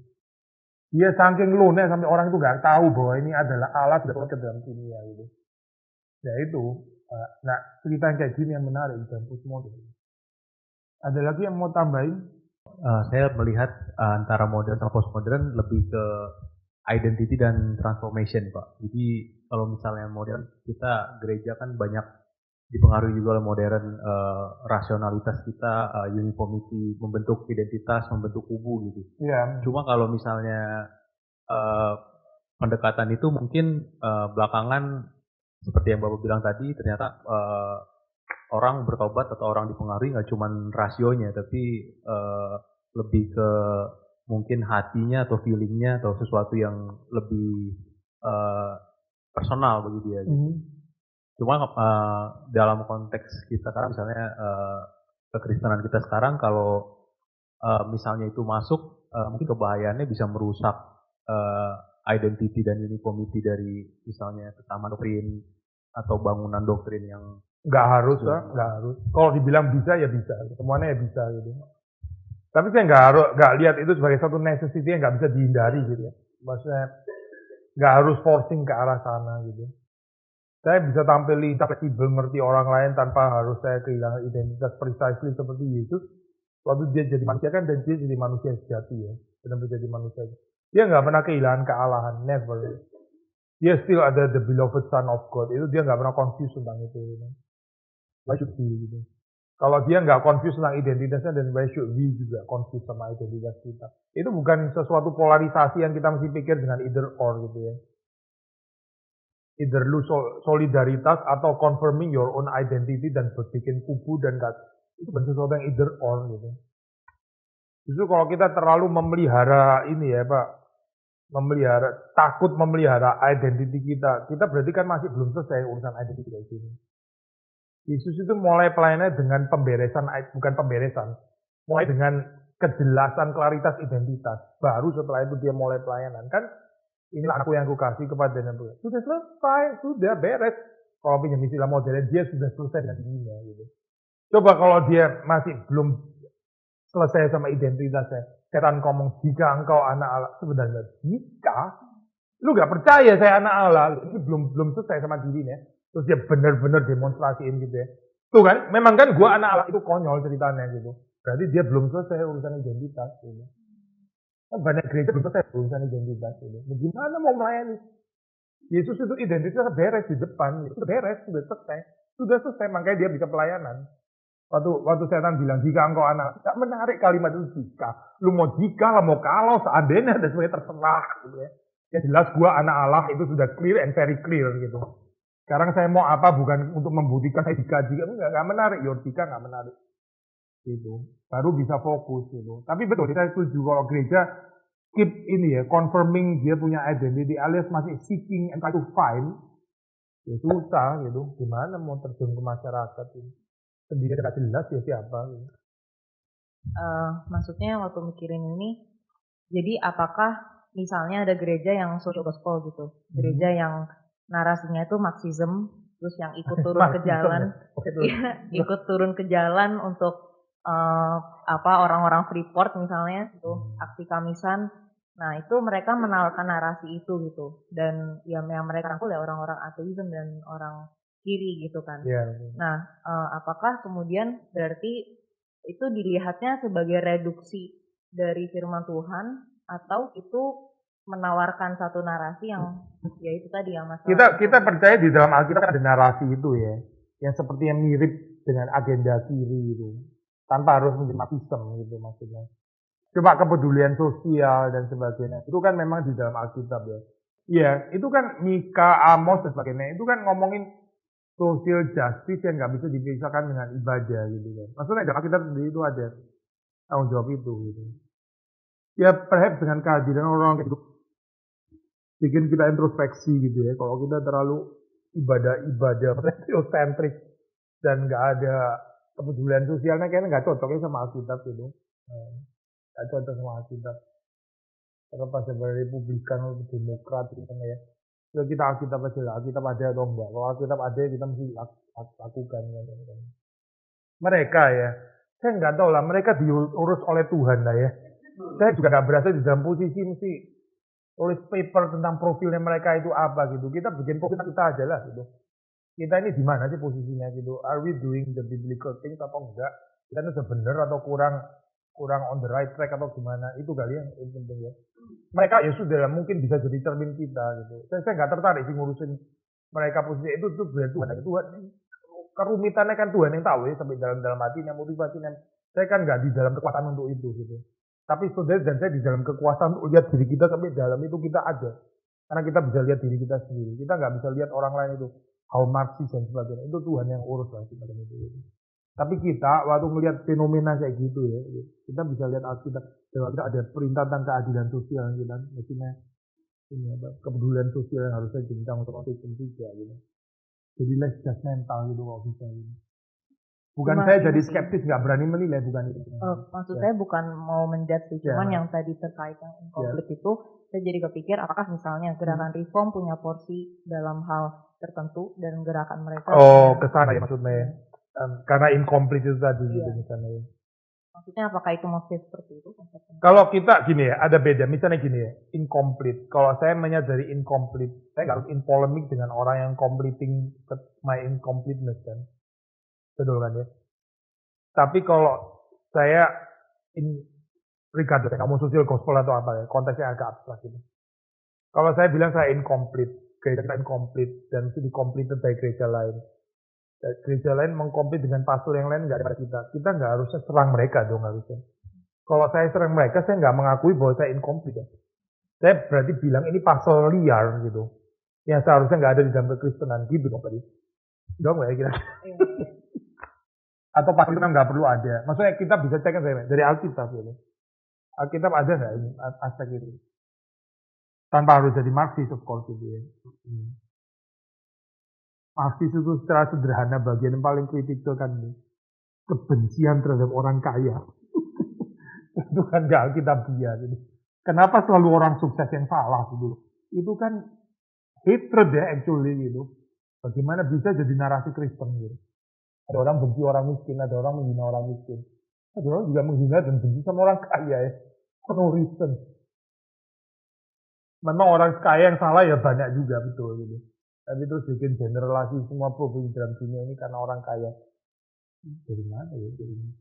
Dia saking lone sampai orang itu nggak tahu bahwa ini adalah Allah sudah ke dalam dunia gitu. Ya itu. Nah cerita yang kayak gini yang menarik dalam postmodern. Ada lagi yang mau tambahin? Saya melihat antara modern sama postmodern lebih ke identity dan transformation, Pak. Jadi kalau misalnya modern, kita gereja kan banyak dipengaruhi juga oleh modern, rasionalitas kita, uniformity, membentuk identitas, membentuk kubu gitu. Iya. Cuma kalau misalnya pendekatan itu mungkin belakangan seperti yang Bapak bilang tadi, ternyata orang bertobat atau orang dipengaruhi nggak cuma rasionya, tapi lebih ke mungkin hatinya atau feelingnya atau sesuatu yang lebih personal bagi dia. Gitu. Cuma dalam konteks kita sekarang, misalnya kekristenan kita sekarang, kalau misalnya itu masuk, mungkin kebahayaannya bisa merusak identity dan uniformity dari misalnya kesamaan doktrin atau bangunan doktrin yang nggak harus. Kalau dibilang bisa ya bisa, semuanya ya bisa gitu. Tapi saya nggak lihat itu sebagai satu necessity yang nggak bisa dihindari gitu ya. Maksudnya nggak harus forcing ke arah sana gitu. Saya bisa tampil fleksibel, ngerti orang lain tanpa harus saya kehilangan identitas precisely seperti Yesus. Waktu dia jadi manusia kan, dan dia jadi manusia sejati ya. Benar-benar jadi manusia. Dia nggak pernah kehilangan kealahan, never. Dia still ada the beloved son of God. Itu dia nggak pernah confused tentang itu. Gitu. Why should we gitu. Kalau dia nggak confused tentang identitasnya, dan why should we juga confused sama identitas kita. Itu bukan sesuatu polarisasi yang kita mesti pikir dengan either or gitu ya. Either lu solidaritas atau confirming your own identity dan bikin kubu dan gak, itu bukan sesuatu yang either or gitu. Justru kalau kita terlalu memelihara ini ya Pak, takut memelihara identity kita berarti kan masih belum selesai urusan identity kayak gini. Yesus itu mulai pelayanannya dengan mulai dengan kejelasan klaritas identitas. Baru setelah itu dia mulai pelayanan kan. Inilah aku yang kukasih kepadanya. Sudah selesai, sudah beres. Kalau pinjam istilah modern, dia sudah selesai dengan dirinya. Gitu. Coba kalau dia masih belum selesai sama identitasnya. Setan ngomong, jika engkau anak Allah. Sebenarnya, jika? Lu gak percaya saya anak Allah. Ini belum selesai sama dirinya. Terus dia benar-benar demonstrasiin gitu ya. Tuh kan, memang kan gua anak Allah. Itu konyol ceritanya gitu. Berarti dia belum selesai urusan identitas. Gitu. Banyak gereja belum selesai urusan identitas ini. Bagaimana mau melayani? Yesus itu identitasnya beres di depan, itu beres, sudah selesai, makanya dia bisa pelayanan. Waktu setan bilang, jika engkau anak, gak menarik kalimat itu jika. Lu mau jika lah, mau kalau, seandainya, dan semuanya terserah. Gitu ya. Ya jelas gua anak Allah, itu sudah clear and very clear gitu. Sekarang saya mau apa, bukan untuk membuktikan saya jika, gak menarik, your jika gak menarik. Gitu. Baru bisa fokus gitu. Tapi betul, kita setuju kalau gereja keep ini ya, confirming dia punya identity alias masih seeking and try to find, ya susah gitu. Gimana mau terjun ke masyarakat ini? Sendiri tidak jelas ya siapa gitu. Maksudnya waktu mikirin ini, jadi apakah misalnya ada gereja yang social gospel gitu, gereja yang narasinya itu Marxism, terus yang ikut turun ke jalan, ikut turun ke jalan untuk orang-orang Freeport misalnya, itu aksi Kamisan. Nah itu mereka menawarkan narasi itu gitu, dan yang mereka rangkul ya orang-orang ateisme dan orang kiri gitu kan. Nah apakah kemudian berarti itu dilihatnya sebagai reduksi dari firman Tuhan atau itu menawarkan satu narasi yang ya itu tadi yang masalah. Kita percaya di dalam Alkitab ada narasi itu ya, yang sepertinya mirip dengan agenda kiri itu, tanpa harus menjadi Marxisme gitu maksudnya. Cuma kepedulian sosial dan sebagainya itu kan memang di dalam Alkitab ya. Iya, itu kan Mika, Amos dan sebagainya itu kan ngomongin social justice yang nggak bisa dipisahkan dengan ibadah gitu kan. Maksudnya dalam Alkitab sendiri itu ada tanggung jawab itu gitu. Ya perhaps dengan kehadiran orang kayak gitu bikin kita introspeksi gitu ya. Kalau kita terlalu ibadah teosentrik dan nggak ada kepedulian sosialnya, kayaknya nggak cocoknya sama Alkitab gitu. Nggak cocok sama Alkitab. Terlepas dari Republikan atau Demokrat gitu kan ya. Ya kita Alkitab aja lah, Alkitab ada atau enggak. Kalau Alkitab ada kita mesti lakukan kan. Mereka ya, saya nggak tahu lah, mereka diurus oleh Tuhan lah ya. Saya juga nggak berasa di dalam posisi mesti tulis paper tentang profilnya mereka itu apa gitu. Kita bikin profil kita aja lah gitu. Kita ini di mana sih posisinya gitu? Are we doing the biblical things atau enggak? Kita ini sudah benar atau kurang on the right track atau gimana? Itu kali yang penting ya. Mereka ya sudah mungkin bisa jadi cermin kita gitu. Saya nggak tertarik sih ngurusin mereka posisi itu berarti Tuhan. Kerumitannya kan Tuhan yang tahu ya sampai dalam hatinya, motivasinya. Saya kan nggak di dalam kekuatan untuk itu gitu. Tapi saudara dan saya di dalam kekuasaan untuk lihat diri kita sampai dalam itu kita ada. Karena kita bisa lihat diri kita sendiri. Kita nggak bisa lihat orang lain itu. How Marxis dan sebagainya. Itu Tuhan yang urus lah kita itu. Tapi kita waktu melihat fenomena kayak gitu ya, kita bisa lihat Alkitab. Kita ada perintah tentang keadilan sosial gitu kan. Maksudnya ini apa, kepedulian sosial yang harusnya jenjang untuk autism juga gitu. Jadi less judgmental gitu kalau bisa gitu. Bukan saya jadi skeptis, nggak berani menilai, bukan itu. Maksud saya bukan mau menjudge, cuman yang tadi terkait yang konflik itu, saya jadi kepikir apakah misalnya gerakan reform punya porsi dalam hal tertentu dan gerakan mereka. Oh, kesana ya maksudnya. Karena incomplete itu tadi gitu misalnya. Maksudnya apakah itu maksudnya seperti itu? Kalau kita gini ya, ada beda. Misalnya gini ya, incomplete. Kalau saya menyadari incomplete, saya nggak harus in polemik dengan orang yang completing my incompleteness kan. Betul kan ya? Tapi kalau saya regardless, kamu social gospel atau apa ya, konteksnya agak abstrak gitu. Kalau saya bilang saya incomplete, gereja kita incomplete dan itu di-completed by gereja lain. Gereja lain mengkomplit dengan pastor yang lain nggak ada kita. Kita nggak harusnya serang mereka dong harusnya. Kalau saya serang mereka, saya nggak mengakui bahwa saya incomplete. Saya berarti bilang ini pastor liar gitu. Yang seharusnya nggak ada di dalam kekristenan gitu dong tadi. Dong ya kira. Atau pastor itu nggak perlu ada. Maksudnya kita bisa cek kan dari Alkitab gitu. Alkitab ada nggak ini aspek itu? Tanpa harus jadi Marxis of course gitu ya. Marxis itu secara sederhana bagian yang paling kritikal kan kebencian terhadap orang kaya. Itu kan nggak Alkitabiah gitu. Kenapa selalu orang sukses yang salah gitu? Itu kan hatred ya actually gitu. Bagaimana bisa jadi narasi Kristen gitu? Ada orang benci orang miskin, ada orang menghina orang miskin. Ada orang juga menghina dan benci sama orang kaya ya. For no reason. Memang orang kaya yang salah ya banyak juga betul gitu. Tapi terus bikin generalisasi semua profil dalam dunia ini karena orang kaya. Dari mana ya? Dari mana?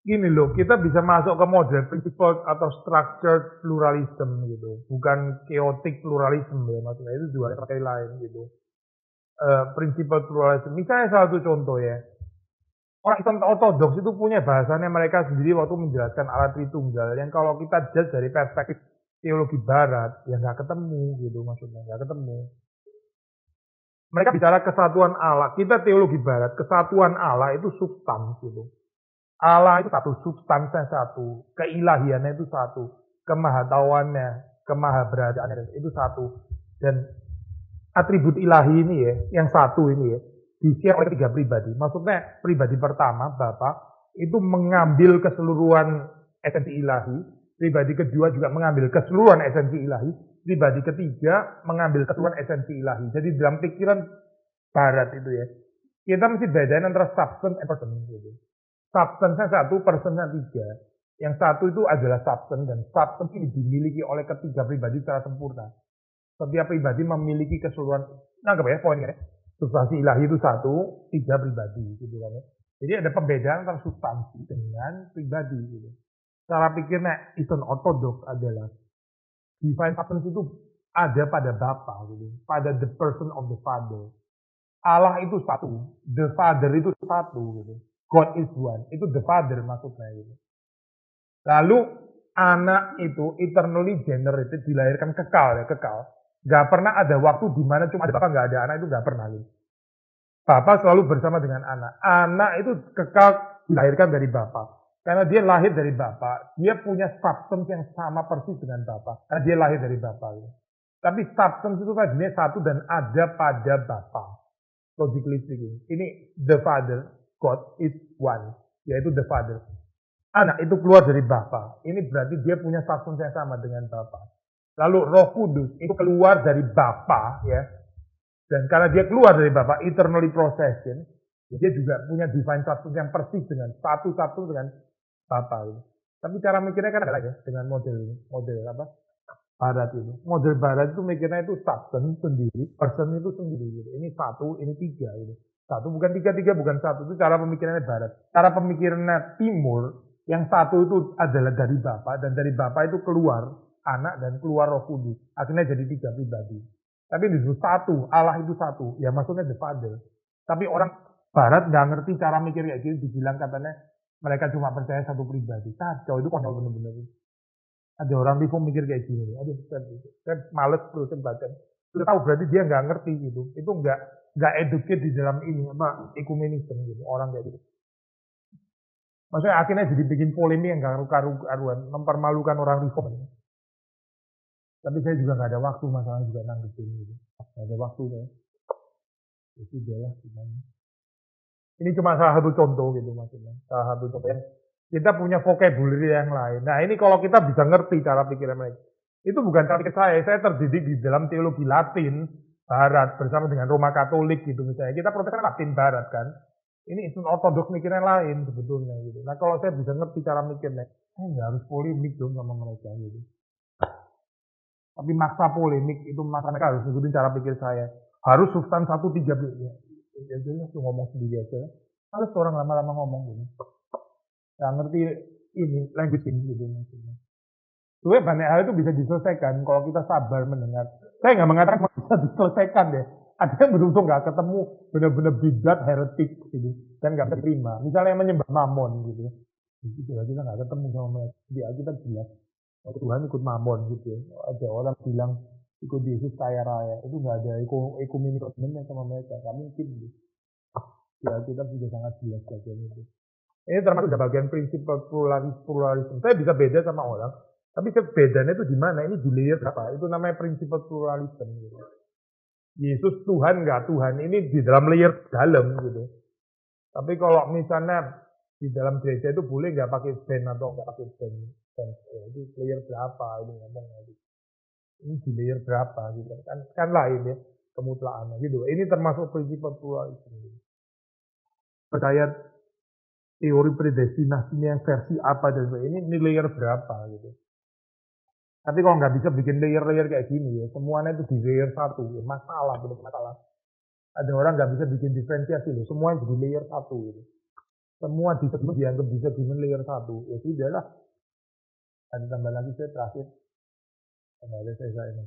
Gini loh, kita bisa masuk ke model principle atau structured pluralism gitu, bukan chaotic pluralism ya, maksudnya itu juga pakai lain gitu. Principle pluralism, misalnya salah satu contoh ya, orang Islam ortodoks itu punya bahasanya mereka sendiri waktu menjelaskan Allah Tritunggal, yang kalau kita judge dari perspektif teologi Barat, ya nggak ketemu gitu maksudnya, nggak ketemu. Mereka bicara kesatuan Allah. Kita teologi barat, kesatuan Allah itu substans gitu. Allah itu satu, substansnya satu, keilahiannya itu satu, kemahatauannya, kemahaberadaannya itu satu. Dan atribut ilahi ini ya, yang satu ini ya, di-share oleh 3 pribadi. Maksudnya pribadi pertama, Bapa, itu mengambil keseluruhan esensi ilahi, pribadi kedua juga mengambil keseluruhan esensi ilahi, pribadi ketiga mengambil keseluruhan esensi ilahi. Jadi dalam pikiran barat itu ya, kita mesti bedain antara substance and person gitu. Substance-nya satu, person-nya 3. Yang satu itu adalah substance, dan substance ini dimiliki oleh ketiga pribadi secara sempurna. Setiap pribadi memiliki keseluruhan, nangkep ya poinnya. Substansi ilahi itu satu, 3 pribadi gitu kan ya. Jadi ada pembedaan antara substansi dengan pribadi gitu. Cara pikirnya Eastern Orthodox adalah divine substance itu ada pada Bapa gitu, pada the person of the Father. Allah itu satu, the Father itu satu gitu. God is one, itu the Father maksudnya gitu. Lalu anak itu eternally generated, dilahirkan kekal ya, kekal. Gak pernah ada waktu di mana cuma ada Bapak, gak ada anak, itu gak pernah gitu. Bapak selalu bersama dengan anak. Anak itu kekal dilahirkan dari Bapak. Karena dia lahir dari Bapak, dia punya substance yang sama persis dengan Bapak. Karena dia lahir dari Bapak gitu. Tapi substance itu tadinya satu dan ada pada Bapak. Logically speaking. Ini the Father, God is one, yaitu the Father. Anak itu keluar dari Bapa. Ini berarti dia punya substance yang sama dengan Bapa. Lalu Roh Kudus itu keluar dari Bapa, ya. Dan karena dia keluar dari Bapa, eternally procession, dia juga punya divine substance yang persis dengan satu-satu dengan Bapa. Gitu. Tapi cara mikirnya kan ada ya dengan model apa? Barat itu. Model barat itu mikirnya itu substance sendiri, person itu sendiri. Gitu. Ini satu, ini 3. Gitu. Satu bukan 3, 3 bukan satu. Itu cara pemikirannya barat. Cara pemikirannya timur, yang satu itu adalah dari Bapa, dan dari Bapa itu keluar anak dan keluar Roh Kudus. Akhirnya jadi 3 pribadi. Tapi disebut satu, Allah itu satu. Ya maksudnya the Father. Tapi orang barat nggak ngerti cara mikir kayak gitu. Dibilang katanya mereka cuma percaya satu pribadi. Kacau, itu konyol bener-bener. Ada orang reform mikir kayak gini. Aduh, saya males terus baca. Sudah tahu berarti dia nggak ngerti gitu. Itu nggak educate di dalam ini apa ekumenisme gitu. Orang kayak gitu. Maksudnya akhirnya jadi bikin polemik yang nggak karu-karuan, mempermalukan orang reform. Tapi saya juga nggak ada waktu, masalah juga nanggepin gitu. Nggak ada waktu ya. Itu dia lah gimana. Ini cuma salah satu contoh gitu maksudnya. Salah satu contoh. Kita punya vocabulary yang lain. Nah ini kalau kita bisa ngerti cara pikirnya mereka. Itu bukan cara pikir saya terdidik di dalam teologi Latin Barat bersama dengan Roma Katolik gitu misalnya. Kita Protestan Latin Barat kan. Ini Eastern Orthodox mikirnya lain sebetulnya gitu. Nah kalau saya bisa ngerti cara mikirnya, saya nggak harus polemik dong sama mereka gitu. Tapi maksa polemik itu maksa mereka harus ngikutin cara pikir saya. Harus substan 1, 3 ya. Jadi langsung ngomong sendiri aja. Harus orang lama-lama ngomong gitu. Nggak ngerti ini language ini gitu maksudnya. Sebenarnya banyak hal itu bisa diselesaikan kalau kita sabar mendengar. Saya nggak mengatakan bisa diselesaikan deh. Ada yang betul-betul nggak ketemu benar-benar bidat heretik gitu dan nggak terima. Misalnya yang menyembah mamon gitu. Itu kita nggak ketemu sama mereka. Di Alkitab jelas Tuhan ikut mamon gitu ya. Ada orang bilang ikut Yesus kaya raya. Itu nggak ada ekumenisme sama mereka. Nggak mungkin gitu. Di Alkitab juga sangat jelas bagian itu. Ini termasuk bagian prinsip pluralisme. Saya bisa beda sama orang, tapi bedanya itu di mana? Ini di layer apa? Itu namanya prinsip pluralisme. Gitu. Yesus Tuhan nggak Tuhan, ini di dalam layer dalam gitu. Tapi kalau misalnya di dalam gereja itu boleh nggak pakai band atau nggak pakai band? Itu layer berapa? Ini ngomong gitu. Ini di layer berapa gitu? Kan lain ya kemutlaannya gitu. Ini termasuk prinsip pluralisme. Gitu. Percaya teori predestinasinya yang versi apa dan sebagainya, ini layer berapa gitu. Tapi kalau nggak bisa bikin layer-layer kayak gini ya, semuanya itu di layer 1, ya, masalah, belum masalah. Ada orang nggak bisa bikin diferensiasi loh, semuanya di layer 1 gitu. Semua disebut dianggap bisa di layer 1, ya sudah lah. Ada tambah lagi saya terakhir, tambah ada saya ini.